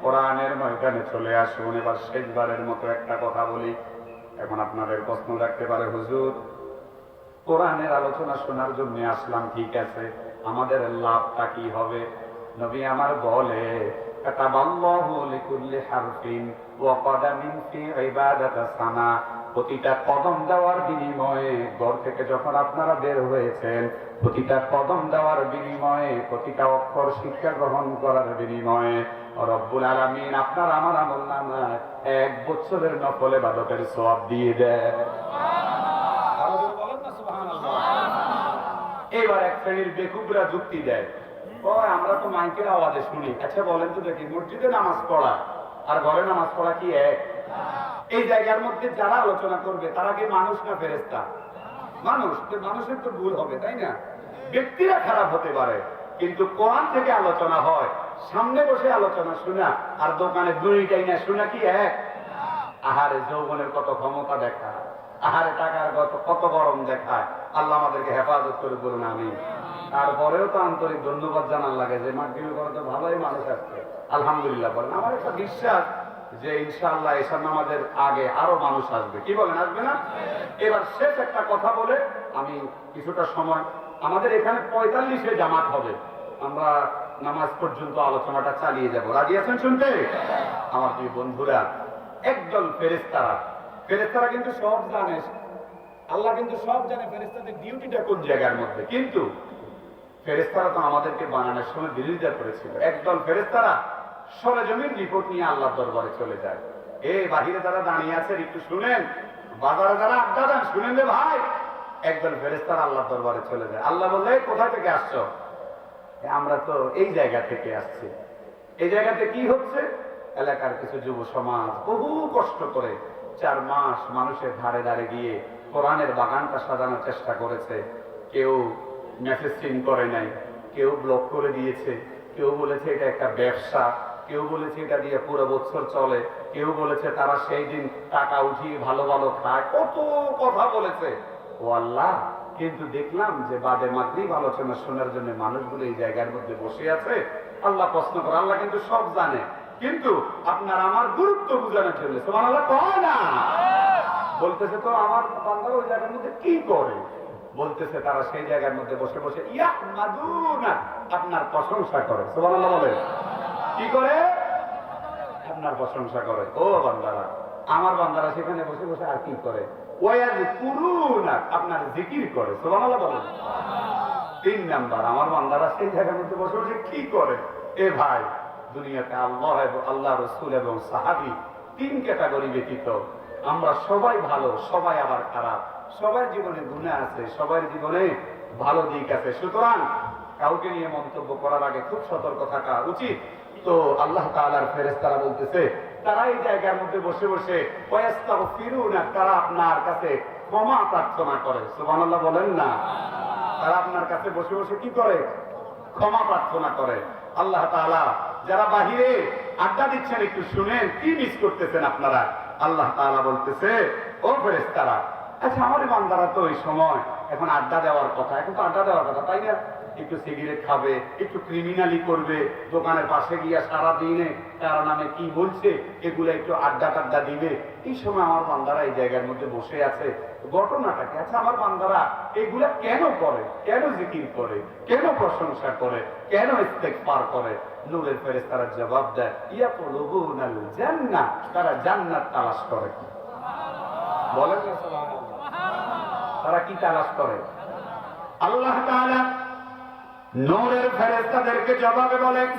কোরআনের ময়দানে চলে আসুন। এবার শেষবারের মতো একটা কথা বলি। এখন আপনাদের প্রশ্ন রাখতে পারে, হুজুর, কোরআনের আলোচনা শোনার জন্য আসলাম, ঠিক আছে, আমাদের লাভটা কি হবে? নবী আমার বলে, কাতাবাল্লাহু লিকুল্লি হারফিন ওয়া কদামিন ফি ইবাদাতি সানা। প্রতিটা কদম দেওয়ার বিনিময়ে, ঘর থেকে যখন আপনারা বের হয়েছেন, প্রতিটা কদম দেওয়ার বিনিময়ে, প্রতিটা অক্ষর শিক্ষা গ্রহণ করার বিনিময়ে রব্বুল আলামিন আপনার আমার আমলনামায় 1 বছরের নফল ইবাদতের সওয়াব দিয়ে দেয়। এবার এক শ্রেণীর বেকুবরা যুক্তি দেয়, আমরা তো মাইকের আওয়াজে শুনি। আচ্ছা বলেন তো দেখি, মসজিদে নামাজ পড়া আর ঘরে নামাজ পড়া কি এক? এই জায়গার মধ্যে যারা আলোচনা করবে তারা কি মানুষ না ফেরেশতা? মানুষ। মানুষের তো ভুল হবে, তাই না? ব্যক্তিরা খারাপ হতে পারে, কিন্তু কোরআন থেকে আলোচনা হয়, সামনে বসে আলোচনা শোনা আর দোকানে দুইটাই না শোনা কি এক? আহারে যৌবনের কত ক্ষমতা দেখা, আহারে টাকার কত গরম দেখায়। আল্লাহ আমাদেরকে হেফাজত করে বলুন আমিন। তারপরেও তো আন্তরিক ধন্যবাদ জানার লাগে যে মাহফিল করে তো ভালোই মানুষ আসছে, আলহামদুলিল্লাহ বলেন। আমার একটা বিশ্বাস যে ইনশাআল্লাহ এসব নামাজের আগে আরো মানুষ আসবে। কি বলেন, আসবে না? এবার শেষ একটা কথা বলে আমি কিছুটা সময়, আমাদের এখানে 45-এ জামাত হবে, আমরা নামাজ পর্যন্ত আলোচনাটা চালিয়ে যাব। রাজি আছেন শুনতে? আমার দুই বন্ধুরা, একদল ফেরেশতারা কিন্তু সব জানে, আল্লাহ কিন্তু সব জানে ফেরেশতাদের ডিউটিটা কোন জায়গার মধ্যে, কিন্তু ফেরেশতারা তো আমাদেরকে বানানোর সময় বিরোধিতা করেছিল। একদল ফেরেশতারা সরেজমিন রিপোর্ট নিয়ে আল্লাহর দরবারে চলে যায়। বাহিরে যারা দাঁড়িয়ে আছেন একটু শুনেন, বাজারে যারা আড্ডা দেন শুনেন রে ভাই, একদল ফেরেশতারা আল্লাহর দরবারে চলে যায়। আল্লাহ বললে কোথায় থেকে আসছো? আমরা তো এই জায়গা থেকে আসছি। এই জায়গাতে কি হচ্ছে? এলাকার কিছু যুব সমাজ বহু কষ্ট করে 4 মাস মানুষের ধারে ধারে গিয়ে কোরআনের বাগানটা সাজানোর চেষ্টা করেছে। কেউ মেসেজিং করে নাই, কেউ ব্লক করে দিয়েছে, কেউ বলেছে এটা একটা ব্যবসা, কেউ বলেছে এটা দিয়ে পুরো বছর চলে, কেউ বলেছে তারা সেই দিন টাকা উঠিয়ে ভালো ভালো খায়, কত কথা বলেছে। ও আল্লাহ, কিন্তু দেখলাম যে বাদে মাগরিব আলোচনা শোনার জন্য মানুষগুলো এই জায়গার মধ্যে বসে আছে। আল্লাহ প্রশ্ন করে, আল্লাহ কিন্তু সব জানে, কিন্তু আপনার আমার গুরুত্ব বুঝানোর জন্য সুবহানাল্লাহ কয় না। বলতেছে তো আমার বান্দারা ওই জায়গার মধ্যে কি করে? বলতেছে তারা সেই জায়গার মধ্যে বসে বসে ইয়াহমাদুনা, আপনার প্রশংসা করে। সুবহানাল্লাহ বলে কি করে? আপনার প্রশংসা করে। ও বান্দারা, আমার বান্দারা সেখানে বসে বসে আর কি করে? ওয়ায়াযকুরুনা, আপনার জিকির করে। সুবহানাল্লাহ বলে। 3 নাম্বার, আমার বান্দারা সেই জায়গার মধ্যে বসে বসে কি করে? এ ভাই, দুনিয়াতে আল্লাহ এবং আল্লাহ রাসূল এবং সাহাবী 3 ক্যাটাগরি ব্যতীত আমরা সবাই ভালো, সবাই আবার খারাপ। সবার জীবনে গুনাহ আছে, সবার জীবনে ভালো দিক আছে। সুতরাং কাউকে নিয়ে মন্তব্য করার আগে খুব সতর্ক থাকা উচিত। তো আল্লাহ তাআলার ফেরেশতারা বলতেছে, তারা এই জায়গার মধ্যে বসে বসে ওয়াস্তাগফিরুনা, তারা আপনার কাছে ক্ষমা প্রার্থনা করে। সুবহানাল্লাহ বলেন না। তারা আপনার কাছে বসে বসে কি করে? ক্ষমা প্রার্থনা করে। আল্লাহ তাআলা, যারা বাহিরে আড্ডা দিচ্ছেন একটু শুনেন, কি মিস করতেছেন আপনারা? আল্লাহ তাআলা বলতেছে, ও ফেরেশতারা, আচ্ছা আমার বান্দারা তো ওই সময় এখন আড্ডা দেওয়ার কথা, এখন তো আড্ডা দেওয়ার কথা, তাই না? একটু সিগারেট খাবে, একটু ক্রিমিনালি করবে, দোকানের পাশে গিয়া সারাদিনে তার নামে কি বলছে এগুলো একটু আড্ডা টাড্ডা দিবে। এই সময় আমার বান্দারা এই জায়গার মধ্যে বসে আছে, ঘটনাটা কি? আচ্ছা আমার বান্দারা এগুলা কেন করে? কেন জিকির করে? কেন প্রশংসা করে? কেন ইস্তেগফার করে? নূরের ফেরেশতারা জবাব দেয়, ইয়াতুলুবুনাল জান্নাহ, তারা জান্নাত তালাশ করে। বলেন না সুবহানাল্লাহ। তারা কি তালাশ করে? আল্লাহ তাআলা নূরের ফেরেশতাদেরকে জবাবে বলেন,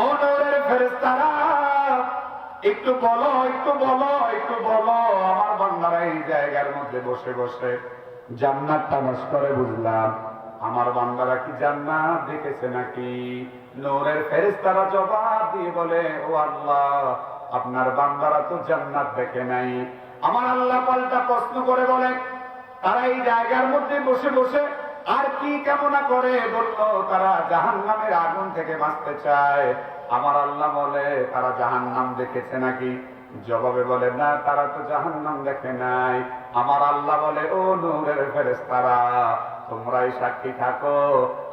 ও নূরের ফেরেশতারা, একটু বলো, একটু বলো, একটু বলো, আমার বান্দারা এই জায়গার মধ্যে বসে বসে জান্নাত তালাশ করে, বুঝলাম আমার বান্দারা কি জান্নাত দেখেছে নাকি? নূরের ফেরেশতারা জবাব দিয়ে বলে, ও আল্লাহ, আপনার বান্দারা তো জান্নাত দেখে নাই। আমার আল্লাহ পাল্টা প্রশ্ন করে বলে, তারা এই জায়গার মধ্যে বসে বসে আর কি কামনা করে? বলল তারা জাহান্নামের আগুন থেকে বাঁচতে চায়। আমার আল্লাহ বলে, তারা জাহান্নাম দেখেছে নাকি? জবাবে বলে, না, তারা তো জাহান্নাম দেখে নাই। আমার আল্লাহ বলে, ও নূরের ফেরেশতারা, তোমরাই সাক্ষী থাকো,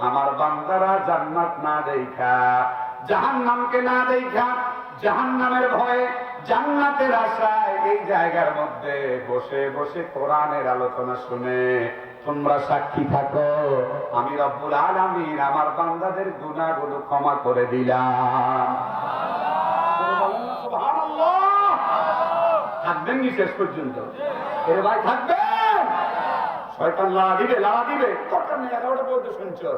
আমার বান্দারা জান্নাত না দেখা, জাহান্নামকে না দেখা, জাহান্নামের ভয়ে জান্নাতের আশায় এই জায়গার মধ্যে বসে বসে কোরআনের আলোচনা শুনে তোমরা সাক্ষী থাকো, আমি রব্বুল আলামিন আমার বান্দাদের গুনাহগুলো ক্ষমা করে দিলাম। সুবহানাল্লাহ। থাকবেন নি শেষ পর্যন্ত? এর ভাই থাকবেন? শয়তান লাগা দিবে, লাগা দিবে, দরকার নেই। 11টা পর্যন্ত শুনছো।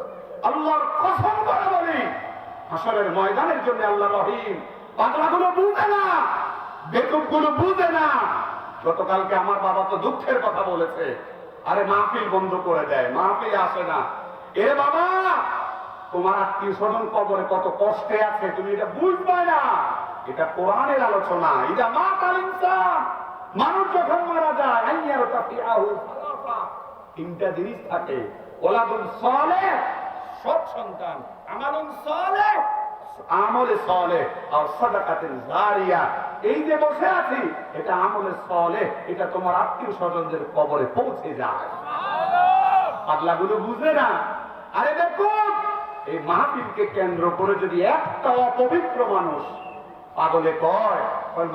আল্লাহর কসম করে বলি, হাসরের ময়দানের জন্য আল্লাহ রহিম। পাগলাগুলো বুঝে না, বেকুবগুলো বুঝে না। গতকালকে আমার বাবা তো দুঃখের কথা বলেছে, আরে মাহফিল বন্ধ করে দেয়, মাহফিলে আসে না। এ বাবা, তোমার আত্মীয় স্বজন কবরে কত কষ্টে আছে, তুমি এটা বুঝবে না। এটা কোরআনের আলোচনা। এটা মাতাল ইনসান, মানুষ যখন মারা যায়, আইয়ার তাফিআহু সালাফা, 3টা জিনিস থাকে। ওলাদুন সালেহ, সৎ সন্তান, আমালুন সালেহ, আমলে সালেহ, আর সাদাকাতুন জারিয়া। এই যে বসে আছি, এটা আমলে সালেহ, এটা তোমার আত্মীয় স্বজনদের কবরে পৌঁছে যায়। পাগলাগুলো বুঝে না। আরে দেখো, এই মাহফিলকে কেন্দ্র করে যদি একটা অপবিত্র মানুষ পাগলে কয়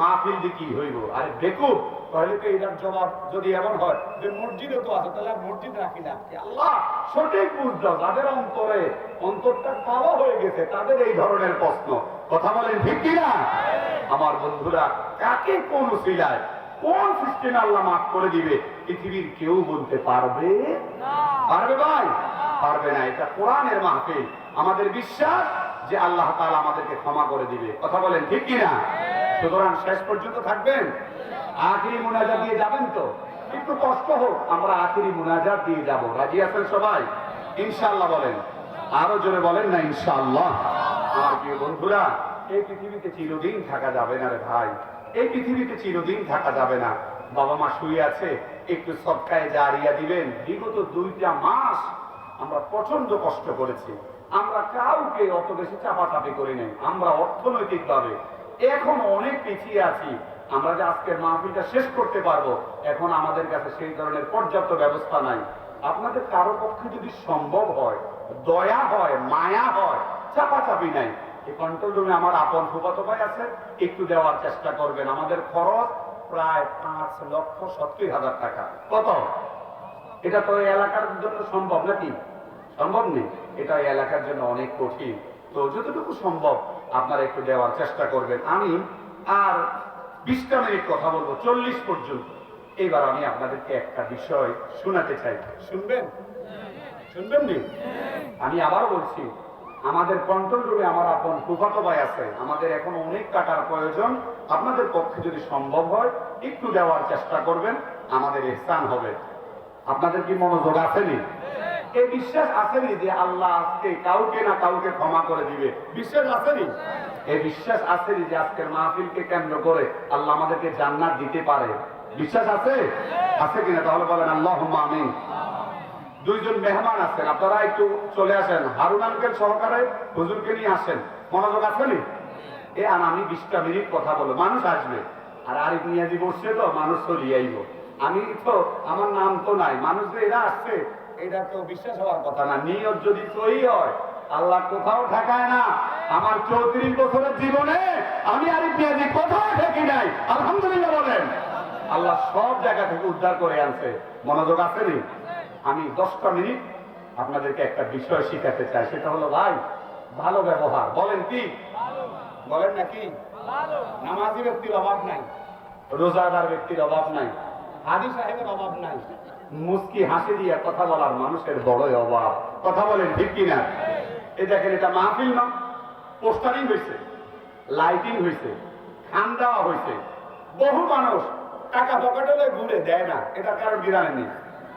মাহফিল দিয়ে কি হইব, আরে দেখো, তাহলে তো এটার জবাব যদি এমন হয় যে মসজিদে তো আছে, তাহলে মসজিদ রাখি না। আল্লাহ সঠিক বুঝলো, যাদের অন্তরে অন্তরটা কালো হয়ে গেছে তাদের এই ধরনের প্রশ্ন। কথা বলেন ঠিক কিনা? আমার বন্ধুরা, কাকে কোন উসিলায় কোন সিস্টেমে আল্লাহ মাফ করে দিবে পৃথিবীর কেউ বলতে পারবে? পারবে ভাই? পারবে না। এটা কোরআনের মাহফিল, আমাদের বিশ্বাস যে আল্লাহ তাআলা আমাদেরকে ক্ষমা করে দিবে। কথা বলেন ঠিক কিনা? সুতরাং শেষ পর্যন্ত থাকবেন, আখিরি মুনাজাত দিয়ে যাবেন তো? একটু কষ্ট হোক, আমরা আখিরি মুনাজাত দিয়ে যাব। রাজি আছেন সবাই? ইনশাআল্লাহ বলেন, আরো জোরে বলেন না ইনশাআল্লাহ। আমার প্রিয় বন্ধুরা, এই পৃথিবীতে চিরদিন থাকা যাবে না রে ভাই, এই পৃথিবীতে চিরদিন থাকা যাবে না। বাবা মা শুয়ে আছে, একটু সদকায়ে জারিয়া দিবেন। বিগত 2টা মাস আমরা প্রচন্ড কষ্ট করেছি, আমরা কাউকে অত বেশি চাপাচাপি করি নাই। আমরা অর্থনৈতিকভাবে এখন অনেক পিছিয়ে আছি। আমরা যে আজকের মাহফিলটা শেষ করতে পারবো, এখন আমাদের কাছে সেই ধরনের পর্যাপ্ত ব্যবস্থা নাই। আপনাদের কারো পক্ষে যদি সম্ভব হয়, দয়া হয়, মায়া হয়, চাপাচাপি নাই, এই কন্ট্রোল রুমে আমার আপন ফুফাতো ভাই আছে, একটু দেওয়ার চেষ্টা করবেন। আমাদের খরচ প্রায় 5,70,000 টাকা। কত? এটা তো এলাকার জন্য সম্ভব নাকি? সম্ভব নেই, এটা এলাকার জন্য অনেক কঠিন। তো যতটুকু সম্ভব আপনারা একটু দেওয়ার চেষ্টা করবেন। আমি আর 20টা মিনিট কথা বলবো, 40 পর্যন্ত। এবার আমি আপনাদেরকে একটা বিষয় শোনাতে চাই, শুনবেন? শুনবেন নি? আমি আবার বলছি, আমাদের কন্ট্রোল রুমে আমার আপন ফুফাতো ভাই আছে, আমাদের এখন অনেক টাকার প্রয়োজন। আপনাদের পক্ষে যদি সম্ভব হয় একটু দেওয়ার চেষ্টা করবেন, আমাদের ইহসান হবে। আপনাদের কি মনোযোগ আসেনি? এই বিশ্বাস আসেনি যে আল্লাহ আজকে কাউকে না কাউকে ক্ষমা করে দিবে? বিশ্বাস আসেনি? এই বিশ্বাস আসেনি যে আজকের মাহফিলকে কেন্দ্র করে আল্লাহ আমাদেরকে জান্নাত দিতে পারে? বিশ্বাস আছে? আছে কিনা? তাহলে বলেন আল্লাহুম্মা আমিন। 2জন মেহমান আছেন, আপনারা একটু চলে আসেন। হারুন আঙ্কেল সহকারে হুজুরকে নিয়ে আসেন। মনোযোগ আসেনি? আমি 20টা মিনিট কথা বলবো, মানুষ আসবে। আর আরিফ নিয়াজি বসছে তো, মানুষ চলিয়ে আইব। আমি তো, আমার নাম তো নাই, মানুষ যে এরা আসছে এটা তো বিশ্বাস হওয়ার কথা না। নিয়ত যদি সহি হয়, আল্লাহ কোথাও ঠেকায় না। আমার 34 বছরের জীবনে আমি আরিফ নিয়াজি কোথাও ঠেকি নাই। আলহামদুলিল্লাহ বলেন। আল্লাহ সব জায়গা থেকে উদ্ধার করে আনছে। মনোযোগ আসেনি? আমি 10টা মিনিট আপনাদেরকে একটা বিষয় শিখাতে চাই, সেটা হলো ভাই ভালো ব্যবহার। বলেন কি? বলেন নাকি? নামাজি ব্যক্তির অভাব নাই, রোজাদার ব্যক্তির অভাব নাই, হাজি সাহেবের অভাব নাই, মুস্কি হাসি দিয়ে কথা বলার মানুষের বড়ই অভাব। কথা বলেন ঠিক কিনা? এই দেখেন, এটা মাহফিল না, পোস্টারিং হয়েছে, লাইটিং হয়েছে, খান দেওয়া হয়েছে। বহু মানুষ টাকা পকেটে ঘুরে দেয় না, এটা কারণ বিরানে নেই।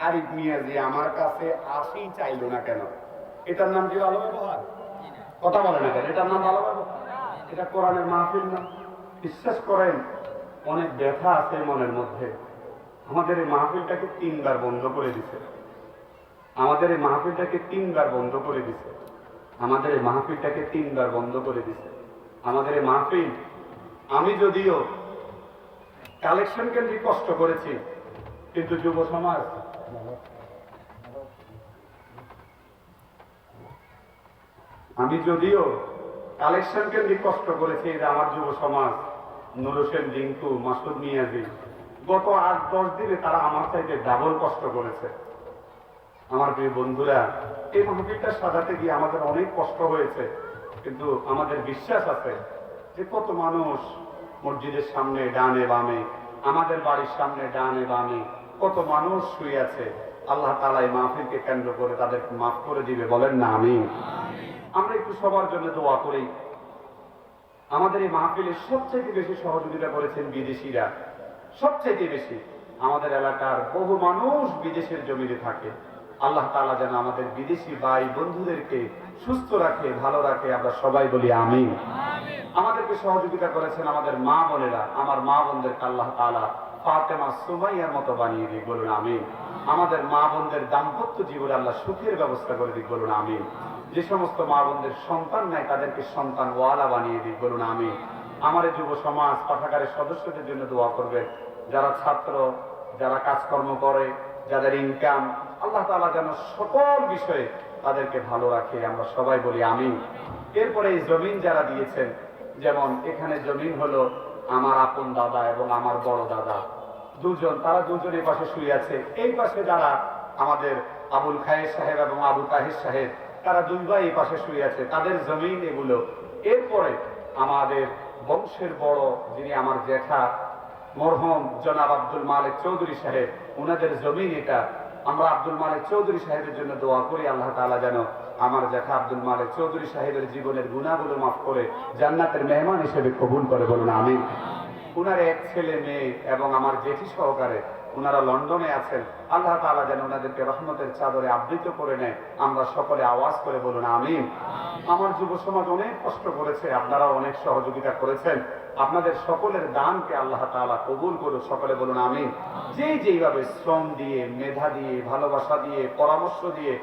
আরিফ মিয়াজি আমার কাছে আসেই চাইলো না কেন? এটার নাম কি ভালো ব্যবহার? কথা বলে না কেন? এটার নাম ভালো ব্যবহার? এটা কোরআনের মাহফিল না। বিশ্বাস করেন, অনেক ব্যথা আছে মনের মধ্যে। আমাদের এই মাহফিলটাকে 3বার বন্ধ করে দিছে। আমাদের এই মাহফিলটাকে 3বার বন্ধ করে দিছে। আমাদের এই মাহফিলটাকে 3বার বন্ধ করে দিছে। আমাদের এই মাহফিল, আমি যদিও কালেকশন কেন্দ্রিক কষ্ট করেছি, কিন্তু যুব সমাজ, আমি যদিও কালেকশন কেন্দ্রিক কষ্ট করেছি, এটা আমার যুব সমাজ নুর হোসেন, রিঙ্কু, মাসুদ মিয়াজি, গত 8-10 দিনে তারা আমার চাইতে ডাবল কষ্ট করেছে। আমার প্রিয় বন্ধুরা, এই মাহফিলটা সাজাতে গিয়ে আমাদের অনেক কষ্ট হয়েছে, কিন্তু আমাদের বিশ্বাস আছে যে কত মানুষ মসজিদের সামনে ডানে বামে, আমাদের বাড়ির সামনে ডানে বামে কত মানুষ শুয়ে আছে। আল্লাহ তাআলা এই মাহফিলকে কেন্দ্র করে তাদেরকে মাফ করে দিবে। বলেন না আমিন? আমরা একটু সবার জন্য দোয়া করি। আমাদের এই মাহফিলে সবচেয়ে বেশি সহযোগিতা করেছেন বিদেশিরা, সবচেয়ে বেশি। আমাদের এলাকার বহু মানুষ বিদেশের জমিনে থাকে। আল্লাহ তাআলা যেন আমাদের বিদেশি ভাই বন্ধুদেরকে সুস্থ রাখে, ভালো রাখে। আমরা সবাই বলি আমিন। আমাদেরকে সহযোগিতা করেছেন আমাদের মা বোনেরা। আমার মা বোনদেরকে আল্লাহ তাআলা ফাতেমা সুমাইয়ার মতো বানিয়ে দিক, বলুন আমিন। আমাদের মা বোনদের দাম্পত্য জীবনে আল্লাহ সুখের ব্যবস্থা করে দিক, বলুন আমিন। যে সমস্ত মা বোনদের সন্তান নাই, তাদেরকে সন্তান ওয়ালা বানিয়ে দিক, বলুন আমিন। আমার যুব সমাজ পাঠাগারের সদস্যদের জন্য দোয়া করবে, যারা ছাত্র, যারা কাজকর্ম করে, যাদের ইনকাম, আল্লাহ তাআলা যেন সকল বিষয়ে তাদেরকে ভালো রাখে। আমরা সবাই বলি আমিন। এরপরে এই জমিন যারা দিয়েছেন, যেমন এখানে জমিন হলো আমার আপন দাদা এবং আমার বড় দাদা দুজন, তারা দুজন এই পাশে শুয়ে আছে। এই পাশে যারা আমাদের আবুল খায়ের সাহেব এবং আবু তাহির সাহেব, তারা 2 ভাই এই পাশে শুয়ে আছে, তাদের জমিন এগুলো। এরপরে আমাদের বংশের বড় যিনি আমার জ্যাঠা মরহুম জনাব আব্দুল মালিক চৌধুরী সাহেব, ওনাদের জমিন এটা। আমরা আব্দুল মালিক চৌধুরী সাহেবের জন্য দোয়া করি, আল্লাহ তাআলা যেন আমার জ্যাঠা আব্দুল মালিক চৌধুরী সাহেবের জীবনের গুনাহগুলো মাফ করে জান্নাতের মেহমান হিসেবে কবুল করে, বলুন আমিন। উনার এক ছেলে মেয়ে এবং আমার জেঠি সহকারে উনারা লন্ডনে আছেন, আল্লাহ তাআলা যেন ওনাদেরকে রহমতের চাদরে আবৃত করে নেয়। আমরা সকলে আওয়াজ করে বলুন আমিন। আমার যুব সমাজ অনেক কষ্ট করেছে, আপনারা অনেক সহযোগিতা করেছেন, আপনাদের সকলের দানকে আল্লাহ তাআলা কবুল করুন, সকলে বলুন আমিন। যেইভাবে শ্রম দিয়ে, মেধা দিয়ে, ভালোবাসা দিয়ে, পরামর্শ দিয়ে,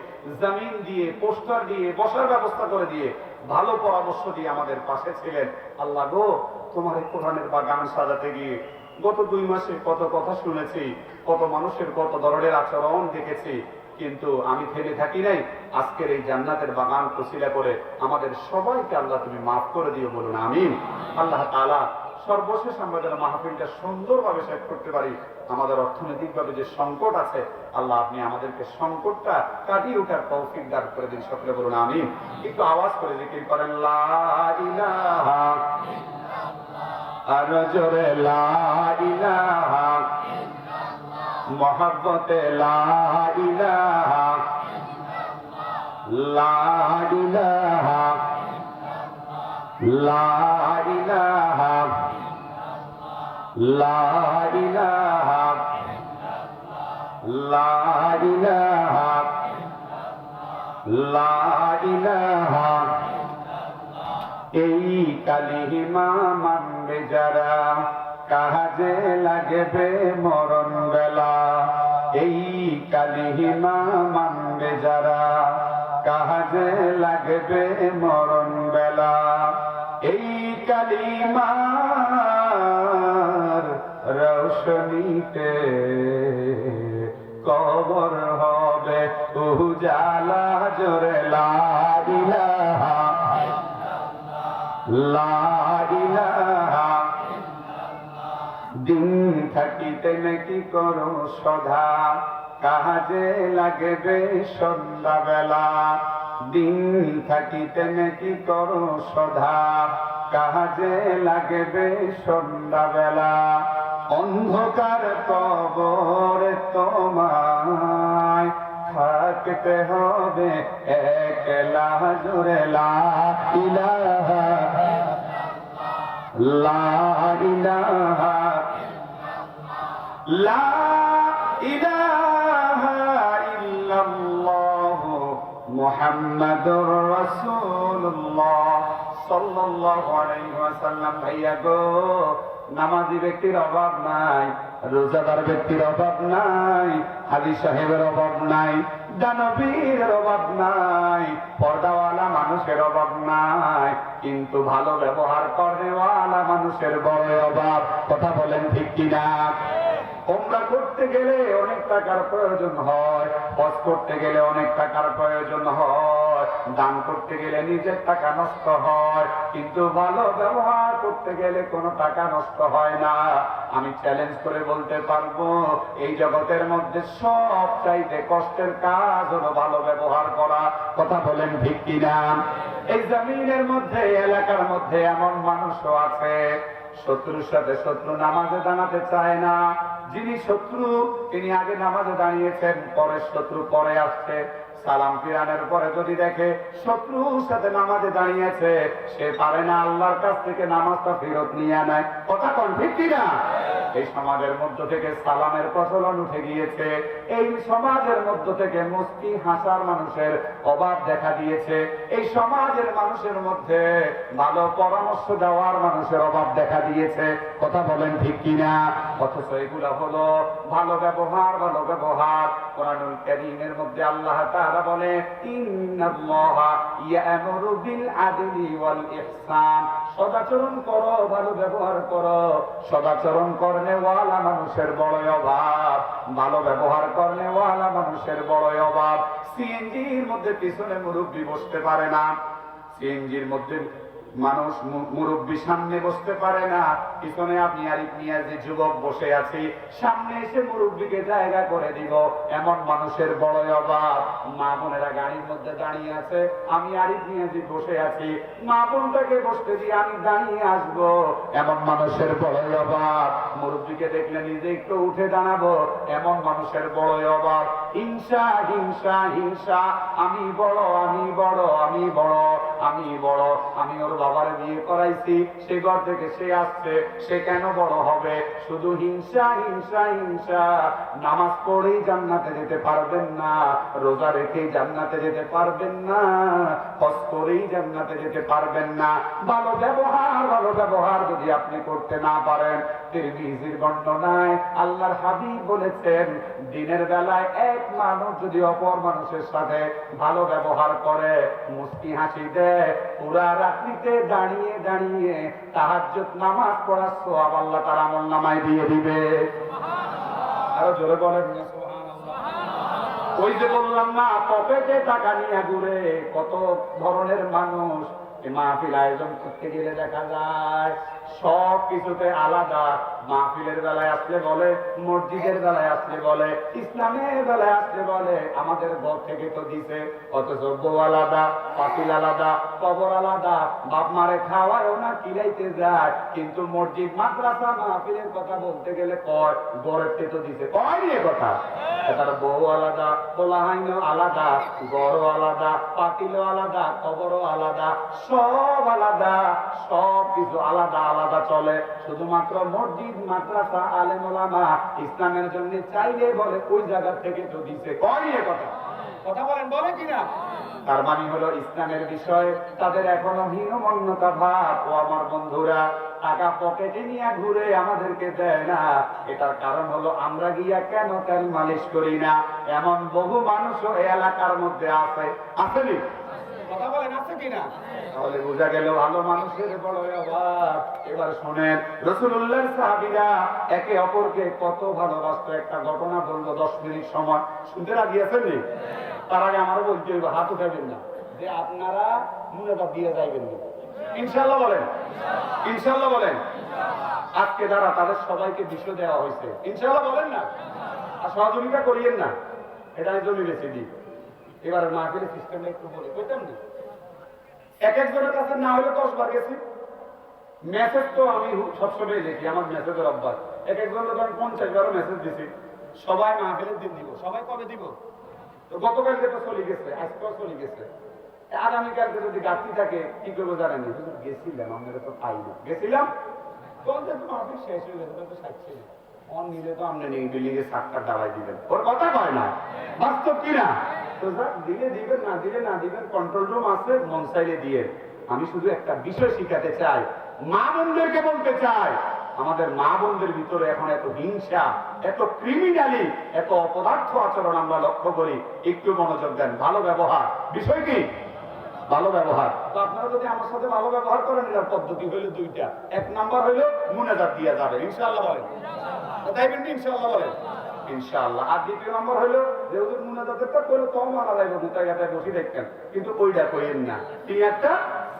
জমিন দিয়ে, পোস্টার দিয়ে, বসার ব্যবস্থা করে দিয়ে, ভালো পরামর্শ দিয়ে আমাদের পাশে ছিলেন, আল্লাহ গো তোমার এই কোরআনের বাগান সাজাতে গিয়ে গত 2 মাসে কত কথা শুনেছি, কত মানুষের কত ধরনের আচরণ দেখেছি, কিন্তু আমি থেমে থাকি নাই। আজকের এই জান্নাতের বাগান ওসিলা করে আমাদের সবাইকে আল্লাহ তুমি মাফ করে দিও, বলুন আমিন। আল্লাহ তাআলা সর্বশেষ আমরা যেন মাহফিলটা সুন্দরভাবে শেষ করতে পারি। আমাদের অর্থনৈতিকভাবে যে সংকট আছে, আল্লাহ আপনি আমাদেরকে সংকটটা কাটিয়ে ওঠার তৌফিক দান করে দিন, সকলে বলুন আমিন। একটু আওয়াজ করে জিকির করেন লা ইলাহা, আর জোরে লা ইলাহা, মহব্বতে লা ইলাহা, লা ইলাহা, লা ইলাহা, লা ইলাহা, লা ইলাহা, লা ইলাহা। এই কালিমা মানবে যারা, কাজে লাগবে মরণ বেলা। এই কালিমা মানবে যারা, কাজে লাগবে মরণ বেলা। এই কালিমার রৌশনীতে কবর হবে উজালা, জোরে লা ইলাহা, লা ইলাহা। দিন থাকিতে নাকি করো সদা, কাজে লাগবে সন্ধ্যা বেলা। দিন থাকিতে নাকি করো সদা, কাজে লাগবে সন্ধ্যা বেলা। অন্ধকার কবরে তোমায় থাকতে হবে একলা, জোরে লা ইলাহা, লা ইলাহা, লা ইলাহা ইল্লাল্লাহু মুহাম্মাদুর রাসূলুল্লাহ সাল্লাল্লাহু আলাইহি ওয়াসাল্লাম। ভাইয়া গো, নামাজি ব্যক্তির অভাব নাই, রোজাদার ব্যক্তির অভাব নাই, হাজী সাহেবের অভাব নাই, দানবীর অভাব নাই, পর্দাওয়ালা মানুষের অভাব নাই, কিন্তু ভালো ব্যবহার করেওয়ালা মানুষের বড় অভাব। কথা বলেন ঠিক কিনা? ওমরা করতে গেলে অনেক টাকার প্রয়োজন হয়, হজ করতে গেলে অনেক টাকার প্রয়োজন হয়, দান করতে গেলে নিজের টাকা নষ্ট হয়, কিন্তু ভালো ব্যবহার করতে গেলে কোনো টাকা নষ্ট হয় না। আমি চ্যালেঞ্জ করে বলতে পারবো, এই জগতের মধ্যে সব চাইতে কষ্টের কাজ হলো ভালো ব্যবহার করা। কথা বলেন ঠিক কিনা? এই জমিনের মধ্যে, এলাকার মধ্যে এমন মানুষও আছে, শত্রুর সাথে শত্রু নামাজে দাঁড়াতে চায় না। যিনি শত্রু তিনি আগে নামাজে দাঁড়িয়েছেন, পরে শত্রু পরে আসছে। সালাম ফিরানোর পরে যদি দেখে শত্রুর সাথে নামাজে দাঁড়িয়েছে, সে পারে না আল্লাহর কাছ থেকে নামাজটা ফেরত নিয়ে নেয়। কথা কোন ঠিক কিনা? এই সমাজের মধ্য থেকে সালামের প্রচলন উঠে গিয়েছে। এই সমাজের মধ্য থেকে মুস্কি হাসার মানুষের অভাব দেখা দিয়েছে। এই সমাজের মানুষের মধ্যে ভালো পরামর্শ দেওয়ার মানুষের অভাব দেখা দিয়েছে। কথা বলেন ঠিক কিনা? অথচ এগুলো হলো ভালো ব্যবহার, ভালো ব্যবহার। কোরআনুল কারীমের মধ্যে আল্লাহ তাআলা বলে, ইন্নাল্লাহা ইয়া'মুরু বিল আদলি ওয়াল ইহসান। সদাচরণ করো, ভালো ব্যবহার করো। সদাচরণ করনেওয়ালা মানুষের বড় অভাব, ভালো ব্যবহার করনেওয়ালা মানুষের বড় অভাব। সিএনজির মধ্যে পিছনে মুরব্বি বসতে পারে না, সিএনজির মধ্যে মানুষ মুরব্বী সামনে বসতে পারে না, পিছনে আপনি আরিফ নিয়াজি যুবক বসে আছি, সামনে এসে মুরব্বীকে জায়গা করে দিব, এমন মানুষের বড় অভাব। মা বোনেরা গাড়ির মধ্যে দাঁড়িয়ে আছে, আমি আরিফ নিয়াজি বসে আছি, মা বোনটাকে বসতে দিয়ে আমি দাঁড়িয়ে আসবো, এমন মানুষের বড় অভাব। মুরব্বীকে দেখলে নিজে একটু উঠে দাঁড়াবো, এমন মানুষের বড় অভাব। হিংসা হিংসা হিংসা, আমি বড় আমি বড় আমি বড় আমি বড়, আমি ওর বাবার বিয়ে করাইছি, সে ঘর থেকে সে আসছে, সে কেন বড় হবে? শুধু হিংসা হিংসা হিংসা। নামাজ পড়েই জান্নাতে যেতে পারবেন না, রোজা রেখেই জান্নাতে যেতে পারবেন না, হজ করেই জান্নাতে যেতে পারবেন না। ভালো ব্যবহার যদি আপনি করতে না পারেন, তিরমিজির বর্ণনায় আল্লাহর হাবিব বলেছেন, দিনের বেলায় এক মানুষ যদি অপর মানুষের সাথে ভালো ব্যবহার করে, মুস্কি হাসি দেয়, পুরা রাত্রিতে দাঁড়িয়ে দাঁড়িয়ে তাহাজ্জুদ নামাজ পড়ার সওয়াব আল্লাহ তার আমলনামায় দিয়ে দিবে। আরো জোরে বলেন না সুবহানাল্লাহ। ওই যে বললাম না, পকেটে টাকা নিয়ে ঘুরে কত ধরনের মানুষ। মাহফিল আয়োজন করতে গেলে দেখা যায় সব কিছুতে আলাদা। মাহফিলের বেলায় আসলে বলে, মসজিদের বেলায় আসলে বলে, ইসলামের বেলায় আসলে বলে আমাদের ঘর থেকে তো দিছে, অথচ বউ আলাদা, পাতিল আলাদা, কবর আলাদা, বাপ মারে খাওয়ায়ও না, কিরাইতে যায়। কিন্তু মসজিদ মাদ্রাসা মাহফিলের কথা বলতে গেলে কয় ঘরের থেকে তো দিছে, কয় নিয়ে কথা। তার বউ আলাদা, পোলাহাইনও আলাদা, গড়ও আলাদা, পাতিলও আলাদা, কবরও আলাদা, সব আলাদা, সব কিছু আলাদা আলাদা চলে। শুধুমাত্র মসজিদ মাদ্রাসা আলেম ওলামা ইসলামের জন্য চাইলে বলে ওই জায়গা থেকে তো দিছে, কয় নিয়ে কথা। কথা বলেন, বলে কিনা? তার মানে হলো ইসলামের বিষয়ে তাদের এখনো হীনমন্যতা ভাব। ও আমার বন্ধুরা, টাকা পকেটে নিয়ে ঘুরে আমাদেরকে দেয় না, এটার কারণ হলো আমরা গিয়া কেন তেল মালিশ করি না। এমন বহু মানুষও এই এলাকার মধ্যে আছে, আসেনি? কথা বলেন, আছে কিনা? তাহলে বোঝা গেল ভালো মানুষের বড় অভাব। এবার শোনেন, রাসূলুল্লাহর সাহাবীরা একে অপরকে কত ভালোবাসতো। একটা ঘটনা বলবো, 10 মিনিট সময় শুনতে রাজি আছেন নি? তার আগে আমারও বলতে হইব, হাত উঠাবেন না যে আপনারা মুনাজাত দিয়ে যাইবেন না। ইনশাআল্লাহ বলেন, ইনশাআল্লাহ বলেন। আজকে যারা তাদের সবাইকে বিষয় দেওয়া হয়েছে, ইনশাআল্লাহ বলেন না। আর সহযোগিতা করিয়েন না, এটা জমি বেশি দিই। এবার মাহফিলের সিস্টেমটা একটু বলি, বুঝতাম না। এক একজনের কাছে না হলে 10 বার গেছি। মেসেজ তো আমি সবসময় দেখি, আমার মেসেজের অভ্যাস। এক একজনের আমি 50 বারও মেসেজ দিছি, সবাই মাহফিলের দিন দিব। সবাই কবে দিব? তো গতকালকে তো চলে গেছে, আজকেও চলে গেছে। আগামীকালকে যদি গাছি থাকে কি করবো জানেন? গেছিলাম, আমরা তো পাই না, গেছিলাম মাহফিল শেষ হয়ে গেছে, তো সাক্ষী অন নিলে তো আপনি নেই বিল্ডিংয়ে 7টা দাঁড়াই দিবেন, ওর কথা কয় না, বাস্তব কিনা? তো দিলে দিবেন, না দিলে না দিবেন, কন্ট্রোল রুম আছে, মন চাইলে দিয়ে। আমি শুধু একটা বিষয় শিখাতে চাই, মা বোনদেরকে বলতে চাই, আমাদের মা বোনদের ভিতরে এখন এত হিংসা, এত ক্রিমিনালি, এত অপদার্থ আচরণ আমরা লক্ষ্য করি। একটু মনোযোগ দেন। ভালো ব্যবহার, বিষয় কি? ভালো ব্যবহার। তো আপনারা যদি আমার সাথে ভালো ব্যবহার করেন, এর পদ্ধতি হইল 2টা। 1 নাম্বার হইল মুনাজাত দিয়া যাবে, ইনশাআল্লাহ বলেন। তাই কিন্তু ইনশাআল্লাহ বলেন, ইনশাআল্লাহ। আর 2 নম্বর হইল যে হুজুর মুনাজাতটা করলে তো মারা যাইব, মুতাগাতে বসে দেখতেন, কিন্তু ওইটা কইেন না, ঠিক একটা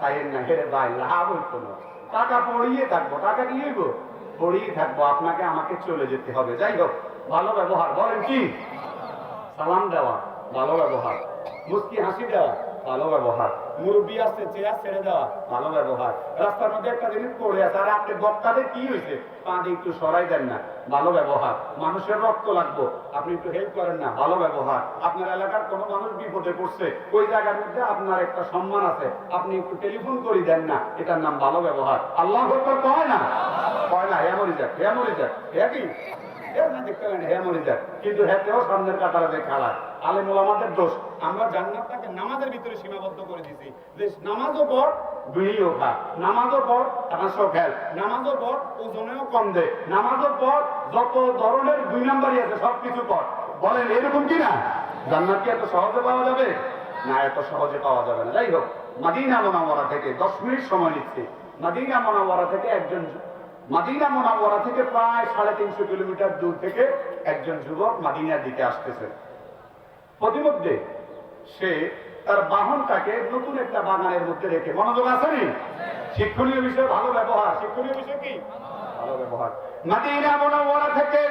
চাইেন না, হেরে ভাই লাভ হইতো না। টাকা পড়িয়ে থাকবো, টাকা কি হইব? পড়িয়ে থাকবো, আপনাকে আমাকে চলে যেতে হবে। যাই হোক, ভালো ব্যবহার বলেন কি? সালাম দেওয়া ভালো ব্যবহার, মুস্কি হাসি দেওয়া ভালো ব্যবহার, মুরব্বী আসছে চেয়ার ছেড়ে দেওয়া ভালো ব্যবহার, রাস্তার মধ্যে একটা জিনিস পড়ে আছে আর আপনি বক্তাতে কি হয়েছে পা দিয়ে একটু সরাই দেন না ভালো ব্যবহার, মানুষের রক্ত লাগবো আপনি একটু হেল্প করেন না ভালো ব্যবহার, আপনার এলাকার কোনো মানুষ বিপদে পড়ছে ওই জায়গার মধ্যে আপনার একটা সম্মান আছে আপনি একটু টেলিফোন করে দেন না, এটার নাম ভালো ব্যবহার। আল্লাহ আকবার কয় না? কয় না? হ্যাঁ মরে যাক, হ্যাঁ মরে যাক, হ্যাঁ কি দেখতে পারেন, হ্যাঁ মরে যাক, কিন্তু হ্যাঁতেও সামনের কাতারে খাড়ায়। আলেম ওলামাদের দোষ, আমরা জান্নাতটাকে নামাজের ভিতরে সীমাবদ্ধ করে দিছি যে নামাজও পড় বিড়িও খা, নামাজও পড় টাকাও খেল, নামাজও পড় ওজনেও কম দে, নামাজও পড় যত ধরনের 2 নাম্বারই আছে সবকিছু পড়। বলেন এরকম কি না? জান্নাত কি এত সহজে পাওয়া যাবে? না, এত সহজে পাওয়া যাবে না। যাই হোক, মদিনা মুনাওয়ারা থেকে 10 মিনিট সময় নিচ্ছে। মদিনা মুনাওয়ারা থেকে মাদিনা মুনাওয়ারা থেকে প্রায় 350 কিলোমিটার দূর থেকে একজন যুবক মাদিনার দিকে আসতেছে। প্রতিমধ্যে সে তার বাহনটাকে নতুন একটা বাগানের মধ্যে রেখে, মনোযোগ আসেনি, শিক্ষণীয় বিষয় ভালো ব্যবহার, শিক্ষণীয় বিষয় কি? ভালো ব্যবহার। মাদিনা মুনাওয়ারা থেকে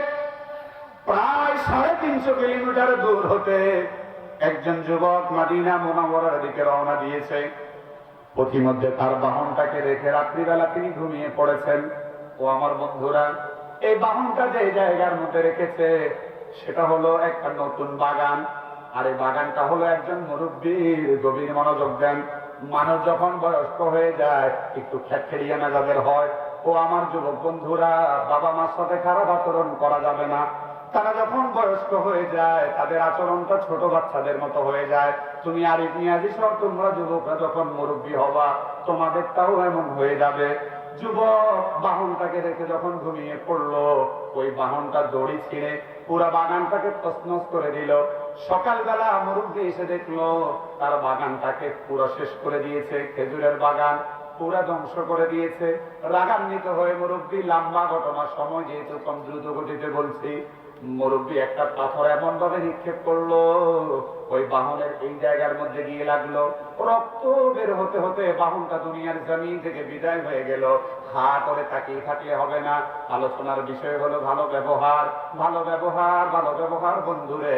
প্রায় 350 কিলোমিটার দূর হতে একজন যুবক মাদিনা মুনাওয়ারার দিকে রওনা দিয়েছে। প্রতিমধ্যে তার বাহনটাকে রেখে রাত্রিবেলা তিনি ঘুমিয়ে পড়েছেন। ও আমার বন্ধুরা, এই বাহনটা যে জায়গার মধ্যে রেখেছে সেটা হলো একটা নতুন বাগান। আর এই বাগানটা হলো একজন মুরব্বীর। গভীর মনোযোগ দেন। মানুষ যখন বয়স্ক হয়ে যায় একটু খ্যাটখেড়িয়া মেজাজের হয়। ও আমার যুবক বন্ধুরা, বাবা মার সাথে খারাপ আচরণ করা যাবে না। তারা যখন বয়স্ক হয়ে যায় তাদের আচরণটা ছোট বাচ্চাদের মতো হয়ে যায়। তুমি আরিফ নিয়াজি সহ তোমরা যুবকরা যখন মুরব্বী হবা তোমাদেরটাও এমন হয়ে যাবে। যুবক বাহনটাকে রেখে যখন ঘুমিয়ে পড়লো, ওই বাহনটা দড়ি ছিঁড়ে পুরা বাগানটাকে তছনছ করে দিল। সকালবেলা মুরব্বী এসে দেখলো তার বাগানটাকে পুরো শেষ করে দিয়েছে। খেজুরের বাগান পুরা ধ্বংস করে দিয়েছে। রাগান্বিত হয়ে মুরব্বী, লম্বা ঘটনার সময় যেহেতু কম দ্রুত গতিতে বলছি, মুরব্বী একটা পাথর এমন ভাবে নিক্ষেপ করলো ওই বাহনের এই জায়গার মধ্যে গিয়ে লাগলো। রক্ত বের হতে হতে বাহনটা দুনিয়ার জমিন থেকে বিদায় হয়ে গেল। হা করে তাকিয়ে থাকলে হবে না। আলোচনার বিষয় হলো ভালো ব্যবহার। ভালো ব্যবহার, ভালো ব্যবহার বন্ধুরে।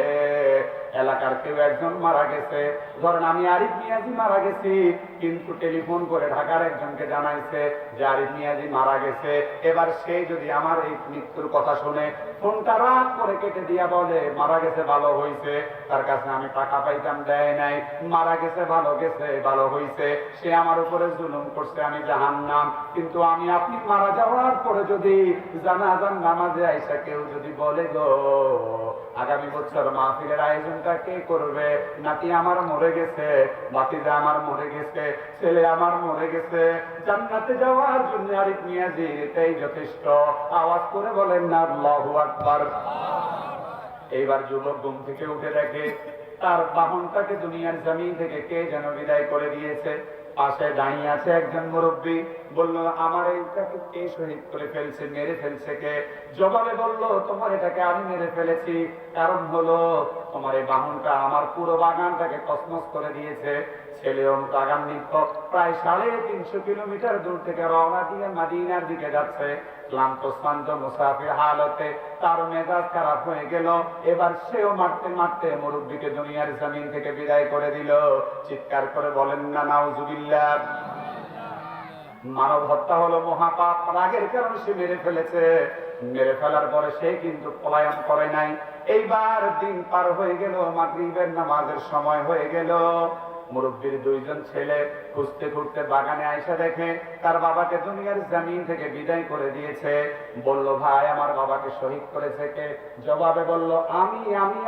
এলাকার কেউ একজন মারা গেছে, ধরেন আমি আরিফ মিয়াজি মারা গেছি, কিন্তু টেলিফোন করে ঢাকার একজনকে জানাইছে যে আরিফ মিয়াজি মারা গেছে। এবার সে যদি আমার এই মৃত্যুর কথা শুনে ফোনটা রাত করে কেটে দিয়া বলে মারা গেছে ভালো হয়েছে, তার কাছে আমি টাকা পাইতাম, দেয় নাই, মারা গেছে ভালো গেছে ভালো হয়েছে, সে আমার উপরে জুলুম করছে, আমি জাহান্নাম। কিন্তু আমি আপনি মারা যাওয়ার পরে যদি জানাজার নামাজে আইসা কেউ যদি বলে গো আগামী বছর মাহফিলের আয়োজনটা কে করবে, নাতি আমার মরে গেছে, ভাতিজা আমার মরে গেছে, ছেলে আমার মরে গেছে, জান্নাতে যাওয়ার জন্য আরিফ মিয়াজি এটাই যথেষ্ট। আওয়াজ করে বলেন না আল্লাহু আকবার। এইবার যুবক ঘুম থেকে উঠে দেখে তার বাহনটাকে দুনিয়ার জমিন থেকে কে যেন বিদায় করে দিয়েছে। পাশে দাঁড়িয়ে আছে একজন মুরব্বী। বলল আমার এইটাকে কে শহীদ করে ফেলছে, মেরে ফেলছে কে? জবাবে বলল তোমার এটাকে আমি মেরে ফেলেছি। কারণ হলো তোমার এই বাহনটা আমার পুরো বাগানটাকে তছনছ করে দিয়েছে। ছেলেও রাগান্বিত, প্রায় 350 কিলোমিটার দূর থেকে রওনা দিয়ে মদিনার দিকে যাচ্ছে। ক্লান্ত শ্রান্ত মুসাফির হালতে তার মেজাজ খারাপ হয়ে গেল। এবার সেও মারতে মারতে মুরব্বীকে দুনিয়ার জমিন থেকে বিদায় করে দিল। চিৎকার করে বলেন না নাউজুবিল্লাহ। মানব হত্যা হলো মহাপাপ। রাগের কারণে সে মেরে ফেলেছে। মেরে ফেলার পরে সে কিন্তু পলায়ন করে নাই। এইবার দিন পার হয়ে গেল, মাগরিবের নামাজের সময় হয়ে গেল। মুরব্বীর দুইজন ছেলে খুঁজতে খুঁজতে বাগানে আইসা দেখে তার বাবাকে দুনিয়ার জমিন থেকে বিদায় করে দিয়েছে। বলল ভাই আমার বাবাকে শহীদ করেছে কে? জবাবে বলল আমি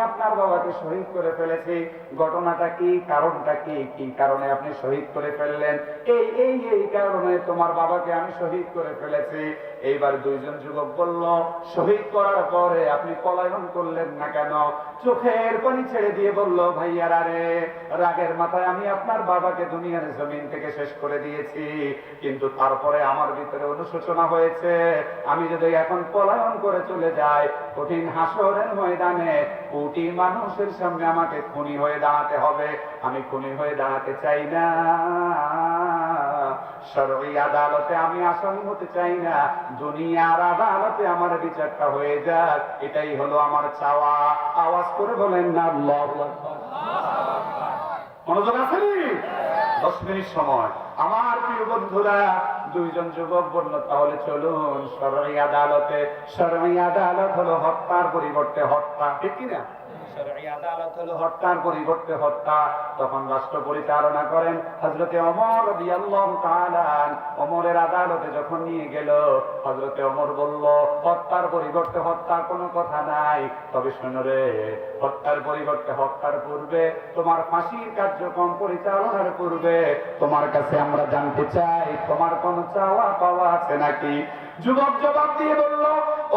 আপনার বাবাকে শহীদ করে ফেলেছি। ঘটনাটা কি, কারণটা কি, কি কারণে আপনি শহীদ করে ফেললেন? এই কারণে তোমার বাবাকে আমি শহীদ করে ফেলেছি। এইবার দুইজন যুবক বলল শহীদ করার পরে আপনি পলায়ন করলেন না কেন? চোখের পানি ছেড়ে দিয়ে বলল ভাইয়ারা রে, রাগের মাথায় আমি আপনার বাবাকে দুনিয়ার জমিন থেকে শেষ করে দিয়েছি, কিন্তু তারপরে আমার ভিতরে অনুশোচনা হয়েছে। আমি যদি এখন পলায়ন করে চলে যাই কঠিন হাসরের ময়দানে কোটি মানুষের সামনে আমাকে খুনি হয়ে দাঁড়াতে হবে। আমি খুনি হয়ে দাঁড়াতে চাই না। শরঈ আদালতে আমি আসামি হতে চাই না। দুনিয়ার আদালতে আমার বিচারটা হয়ে যাক, এটাই হলো আমার চাওয়া। আওয়াজ করে বলেন না আল্লাহু আকবার। মনোযোগ আছে? 10 মিনিট সময়। আমার প্রিয় বন্ধুরা, দুইজন যুবক বলল তাহলে চলুন শরঈ আদালতে। শরঈ আদালত হলো হত্যার পরিবর্তে হত্যা, ঠিক কিনা? শরঈ আদালত হলো হত্যার পরিবর্তে হত্যা। তখন রাষ্ট্র পরিচালনা করেন হযরতে ওমর রাদিয়াল্লাহু তাআলা। ওমরের আদালতে যখন নিয়ে গেল, হযরতে ওমর বলল হত্যার পরিবর্তে হত্যার কোনো কথা নাই, তবে শোনো রে, হত্যার পরিবর্তে হত্যার পূর্বে তোমার ফাঁসির কার্যক্রম পরিচালনার পূর্বে তোমার কাছে আমরা জানতে চাই তোমার কোনো চাওয়া পাওয়া আছে নাকি? যুবক জবাব দিয়ে বলল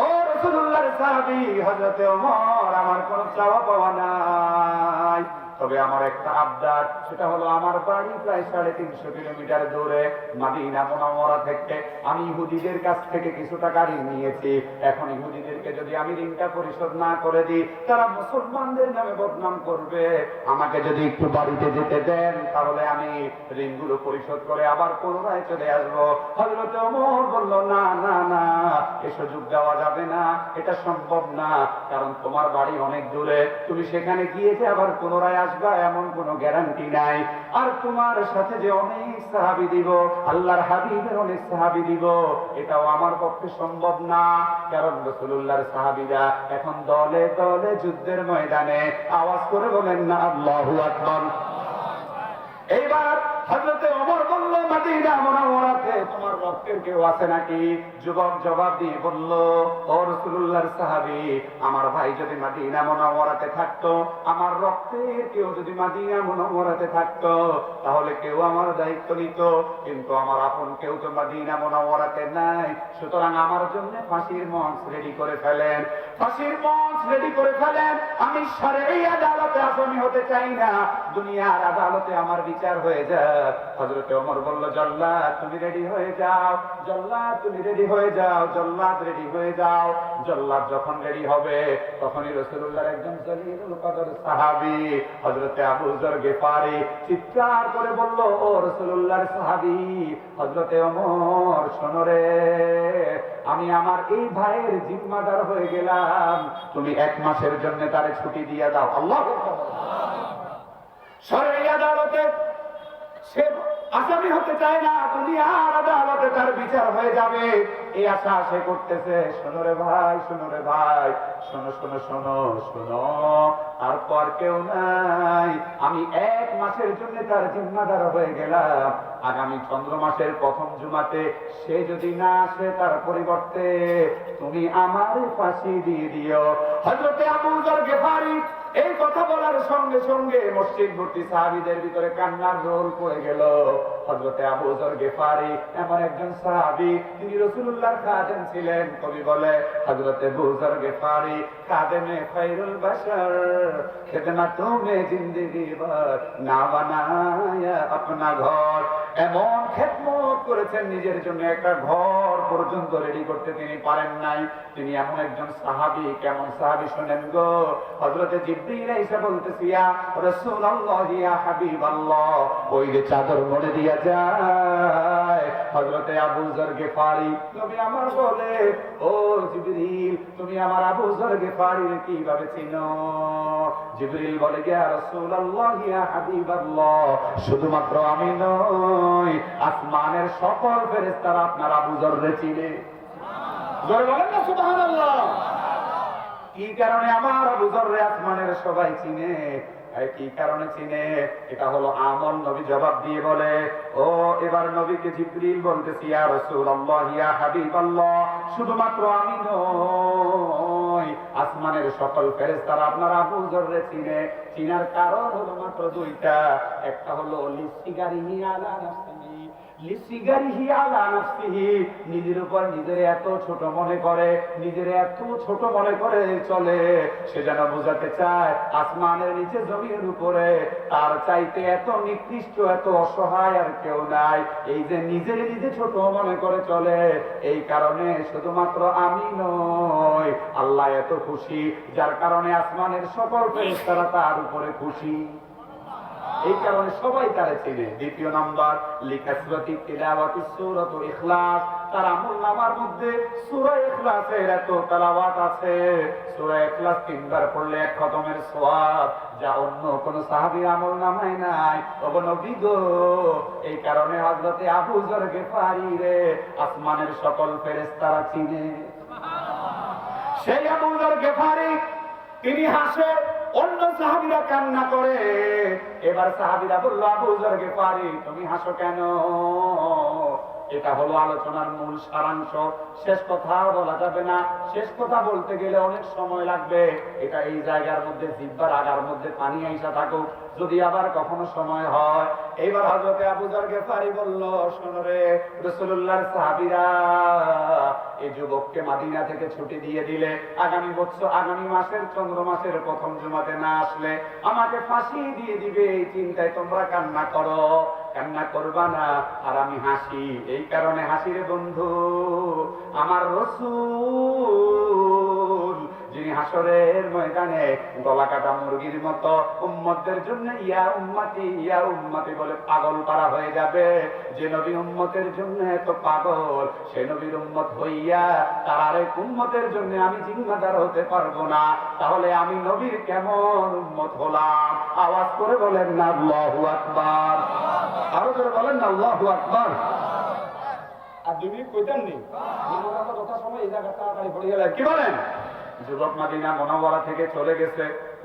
ও রাসূলুল্লাহর সাহাবী হযরতে ওমর, আমার কোনো চাওয়া পাওয়া নাই, তবে আমার একটা আবদার, সেটা হলো আমার বাড়ি প্রায় 350 কিলোমিটার দূরে মদিনা মুনাওয়ারা থেকে। আমি ইহুদিদের কাছ থেকে কিছু টাকা ঋণ নিয়েছি। এখন ইহুদিদেরকে যদি আমি ঋণটা পরিশোধ না করে দিই তারা মুসলমানদের নামে বদনাম করবে। আমাকে যদি একটু বাড়িতে যেতে দেন তাহলে আমি ঋণগুলো পরিশোধ করে আবার পুনরায় চলে আসবো। হযরত ওমর বলল না না না, সুযোগ দেওয়া যাবে না, এটা সম্ভব না, কারণ তোমার বাড়ি অনেক দূরে, তুমি সেখানে গিয়ে যে আবার পুনরায় আসবা এমন কোনো গ্যারান্টি নাই। আর তোমার সাথে যে অনেক সাহাবী দিব, আল্লাহর হাবিবের অনেক সাহাবী দিব, এটাও আমার পক্ষে সম্ভব না, কারণ রাসূলুল্লাহর সাহাবীরা এখন দলে দলে যুদ্ধের ময়দানে। আওয়াজ করে বলেন না আল্লাহু আকবার। এইবার হযরতে ওমর বলল, মদিনা মুনাওয়ারাতে তোমার রক্তের কেউ আছে নাকি? যুবক জবাব দিয়ে বলল, ও রাসূলুল্লাহর সাহাবী, আমার ভাই যদি মদিনা মুনাওয়ারাতে থাকতো, আমার রক্তের কেউ যদি মদিনা মুনাওয়ারাতে থাকতো, তাহলে কেউ আমার দায়িত্ব নিত, কিন্তু আমার আপন কেউ তো মদিনা মুনাওয়ারাতে নাই, সুতরাং আমার জন্য ফাঁসির মঞ্চ রেডি করে ফেলেন, ফাঁসির মঞ্চ রেডি করে ফেলেন। আমি শরঈ আদালতে আসামি হতে চাই না, দুনিয়ার আদালতে আমার বিচার হয়ে যায়। হযরতে ওমর বলল, জল্লাদ তুমি রেডি হয়ে যাও, জল্লাদ তুমি রেডি হয়ে যাও, জল্লাদ রেডি হয়ে যাও। জল্লাদ যখন রেডি হবে, তখনই রাসূলুল্লাহর একজন জলিলুল কদর সাহাবী হযরতে আবু যর গিফারী চিৎকার করে বলল, ও রাসূলুল্লাহর সাহাবী হযরতে ওমর, শোনো রে, আমি আমার এই ভাইয়ের জিম্মাদার হয়ে গেলাম, তুমি 1 মাসের জন্য তারে ছুটি দিয়ে দাও। আল্লাহু আকবার। শরঈ আদালতে সে আসামি হতে চায় না, দুনিয়ার আদালতে তার বিচার হয়ে যাবে, এই আশা সে করতেছে। শোনো রে ভাই, শোনো রে ভাই, শোনো শোনো শোনো শোনো, তারপর কেউ নাই, আমি 1 মাসের জন্য তার জিম্মাদার হয়ে গেলাম, আগামী চন্দ্র মাসের প্রথম জুমাতে সে যদি না আসে, তার পরিবর্তে তুমি আমার ফাঁসি দিয়ে দিও। হযরতে আবু যর গিফারী এই কথা বলার সঙ্গে সঙ্গে মসজিদ ভর্তি সাহাবীদের ভিতরে কান্নার রোল পড়ে গেল। হযরতে আবু যর গিফারী এমন একজন সাহাবী, তিনি রাসূলুল্লাহর খাদেম ছিলেন। কবি বলে, হযরতে আবু যর গিফারী খাদেমে খায়রুল বাশার, খিদমতো মে জিন্দেগি ভর না বানায়া আপনা ঘর। এমন খেদমত করেছেন, নিজের জন্য একটা ঘর পর্যন্ত রেডি করতে তিনি পারেন নাই। তিনি এমন একজন সাহাবী। কেমন সাহাবী শুনেন গো। হযরতে জিবরিল এসে বলতেছে, ইয়া রাসূলুল্লাহ, ইয়া হাবিবাল্লাহ, ওই যে চাদর মনে দিয়া যায় হযরতে আবু যর গিফারী, নবী আমার বলে, ও জিবরিল, তুমি আমার আবু যর গিফারীর কিভাবে চিনো? জিবরিল বলে, ইয়া রাসূলুল্লাহ, ইয়া হাবিবাল্লাহ, শুধুমাত্র আমি নই, আসমানের সকল ফেরেশতারা আপনার আবু যররে চিনে। জোরে বলেন না সুবহানাল্লাহ। কি কারণে আমার আবু যররে আসমানের সবাই চিনে? কি কারণে চিনে? এটা হলো আমল। নবী জবাব দিয়ে বলে, ও এবার নবীকে জিবরিল বলতেছি, ইয়া রাসূলুল্লাহ, ইয়া হাবিবাল্লাহ, শুধুমাত্র আমি নই, আসমানের সকল ফেরেশতারা আপনার আবু যররে চিনে। চিনার কারণ হলো মাত্র 2টা। একটা হলো লিসিগারিহি আলা নাফসিহি, লিসিগারিহি আলা নাফসিহি, নিজের উপর নিজের এত ছোট মনে করে, নিজের এত ছোট মনে করে চলে, সে যেন বোঝাতে চায় আসমানের নিচে জমির উপরে তার চাইতে এত নিকৃষ্ট, এত অসহায় আর কেউ নাই। এই যে নিজের নিজে ছোট মনে করে চলে, এই কারণে শুধুমাত্র আমি নই, আল্লাহ এত খুশি, যার কারণে আসমানের সকল ফেরেশতারা তার উপরে খুশি। এই কারণে সবাই তারে চিনে। 2 নাম্বার, লিকাসরাতি তিলাওয়াতি সূরাতুল ইখলাস, তার আমলনামার মধ্যে সূরা ইখলাসের এত তেলাওয়াত আছে। সূরা ইখলাস 3 বার পড়লে 1 খতমের সওয়াব, যা অন্য কোন সাহাবীর আমলনামায় নাই। ওগো নবী গো, এই কারণে হযরতে আবু যর গিফারী রে আসমানের সকল ফেরেশতারা চিনে। সেই আবু যর গিফারী তিনি হাসে, অন্য সাহাবীরা কান্না করে। এবার সাহাবীরা বলল, আবু যর গিফারী তুমি হাসো কেন? এটা হলো আলোচনার মূল সারাংশ। শেষ কথা বলা যাবে না, শেষ কথা বলতে গেলে অনেক সময় লাগবে। এটা এই জায়গার মধ্যে জিহ্বার আগার মধ্যে পানি আইসা থাকুক, যদি আবার কখনো সময় হয়। এইবার হযরতে আবু যর গিফারী বলল, শোনো রে, রাসূলুল্লাহর সাহাবীরা এই যুবককে মদিনা থেকে ছুটি দিয়ে দিলে, আগামী বছর আগামী মাসের চন্দ্র মাসের প্রথম জুমাতে না আসলে আমাকে ফাঁসি দিয়ে দিবে, এই চিন্তায় তোমরা কান্না করো। কান্না করবা না, আর আমি হাসি। এই কারণে হাসি রে বন্ধু, আমার রাসূল যিনি হাসরের ময়দানে গলা কাটা মুরগির মতো উম্মতদের জন্য ইয়া উম্মতি বলে পাগল পারা হয়ে যাবে। যে নবী উম্মতের জন্য এত পাগল, সে নবীর উম্মত হইয়া তার আরেক উম্মতের জন্য আমি জিম্মাদার হতে পারবো না, তাহলে আমি নবীর কেমন উম্মত হলাম? আওয়াজ করে বলেন না আল্লাহু আকবার। আরো করে বলেন না আল্লাহু আকবার। আর 2 মিনিট কইতেন নি, কথা সময় এই জায়গা তাড়াতাড়ি পড়ে গেল। কি বলেন? যুবক মদিনা মুনাওয়ারা থেকে চলে গেছে,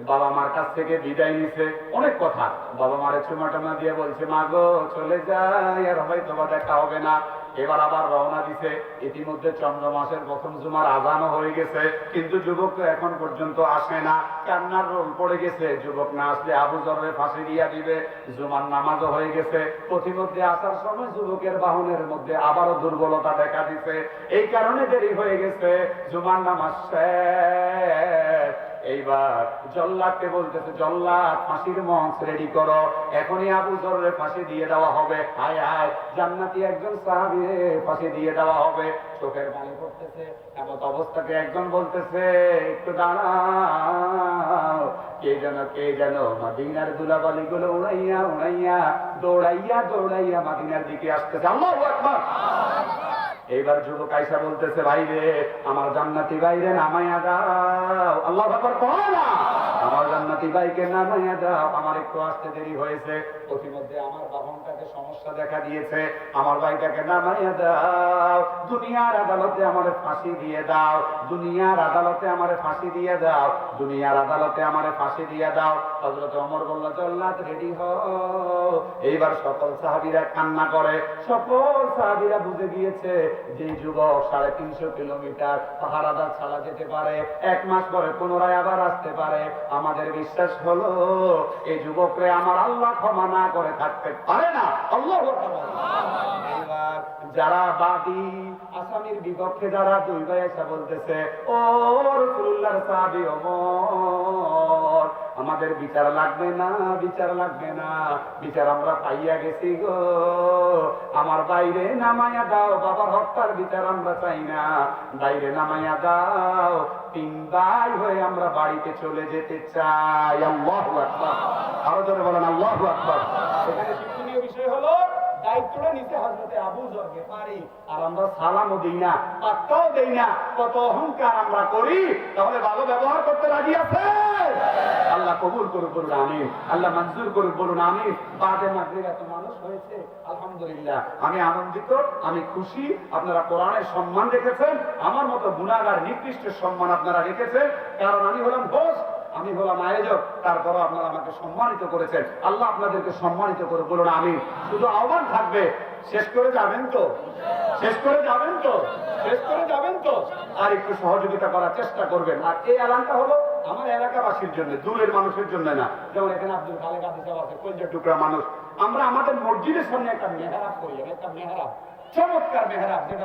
বাবা মার কাছ থেকে বিদায় নিছে, অনেক কথা। বাবা মারে চুমা টুমা দিয়ে বলছে, মা গো চলে যাই, আর হয়তো বা দেখা হবে না। এবার আবার রওনা দিছে। ইতিমধ্যে চন্দ্র মাসের প্রথম জুমার আজানও হয়ে গেছে, কিন্তু যুবক তো এখন পর্যন্ত আসে না। কান্নার রোল পড়ে গেছে, যুবক না আসলে আবু যরের ফাঁসি দিয়া দিবে। জুমার নামাজও হয়ে গেছে, প্রতিমধ্যে আসার সময় যুবকের বাহনের মধ্যে আবারও দুর্বলতা দেখা দিছে, এই কারণে দেরি হয়ে গেছে। জুমার নামাজ শেষ। এইবার জল্লাদকে বলতেছে, জল্লাদ ফাঁসির মঞ্চ রেডি করো, এখনই আবু যরের ফাঁসি দিয়ে দেওয়া হবে। হায় হায়, জান্নাতি একজন সাহাবীরে ফাঁসি দিয়ে দেওয়া হবে। চোখের পানি পড়তেছে, এমন অবস্থাতে একজন বলতেছে, একটু দাঁড়াও, কে যেন মদিনার দুলাবালি গুলো উড়াইয়া দৌড়াইয়া মদিনার দিকে আসতেছে। আল্লাহু আকবার। এইবার যুবক আয়েশা বলতেছে, ভাই রে, আমার জান্নাতি ভাইরে নামাইয়া দাও। আল্লাহু আকবার কও না, আমার জান্নাতি ভাইকে নামাইয়া দাও, আমার একটু আসতে দেরি হয়েছে, প্রতিমধ্যে আমার বাহনটাকে সমস্যা দেখা দিয়েছে, আমার ভাইটাকে নামাইয়া দাও, দুনিয়ার আদালতে আমারে ফাঁসি দিয়ে দাও, দুনিয়ার আদালতে আমারে ফাঁসি দিয়ে দাও, দুনিয়ার আদালতে আমারে ফাঁসি দিয়ে দাও। হযরত ওমর বলল, জল্লাদ রেডি হও। এইবার সকল সাহাবীরা কান্না করে, সকল সাহাবীরা বুঝে গিয়েছে যে যুবক 350 কিলোমিটার পাহারাদার ছাড়া যেতে পারে, 1 মাস পরে পুনরায় আবার আসতে পারে। আমাদের বিশ্বাস হলো এই যুবকরে আমার আল্লাহ ক্ষমা না করে থাকতে পারে না। আল্লাহু আকবার। এবার যারা বাদী আসামির বিপক্ষে যারা 2 ভাই এসে বলতেছে, ও রাসূলুল্লাহর সাহাবী ওমর, আমাদের বিচার লাগবে না, বিচার লাগবে না, বিচার আমরা পাইয়া গেছি গো, আমার বাইরে নামাইয়া দাও, বাবার হত্যার বিচার আমরা চাই না, বাইরে নামাইয়া দাও, 3 ভাই হয়ে আমরা বাড়িতে চলে যেতে চাই। আল্লাহু আকবার। আরো জোরে বলেন আল্লাহু আকবার। এখানে শিক্ষণীয় বিষয় হলো, দায়িত্বটা নিতে হযরতে আবু যর গিফারি, আর আমরা সালামও দেই না, পাত্তাও দেই না, কত অহংকার আমরা করি। তাহলে ভালো ব্যবহার করতে রাজি আছে? আল্লাহ কবুল করুক, বলুন আমিন। আল্লাহ মঞ্জুর করুক, বলুন আমিন। বাদে মাগরিব এত মানুষ হয়েছে, আলহামদুলিল্লাহ, আমি আনন্দিত, আমি খুশি। আপনারা কোরআনের সম্মান রেখেছেন, আমার মতো গুনাহগার নিকৃষ্টের সম্মান আপনারা রেখেছেন, কারণ আমি হলাম হোস্ট, আমি হলাম আয়োজক, তারপরও আপনারা আমাকে সম্মানিত করেছেন। আল্লাহ আপনাদেরকে সম্মানিত করে, বলুন আমিন। শুধু আহ্বান থাকবে, শেষ করে যাবেন তো, শেষ করে যাবেন তো, শেষ করে যাবেন তো, আর একটু সহযোগিতা করার চেষ্টা করবেন। আর এই এলাকাটা হলো আমার এলাকাবাসীর জন্য, দূরের মানুষের জন্য না। যেমন এখানে আব্দুল খালেক আদি সাহেব আছে, কলজা টুকরা মানুষ। আমরা আমাদের মসজিদের সামনে একটা মেহরাব করি, একটা মেহরাব, চমৎকার মেহরাব,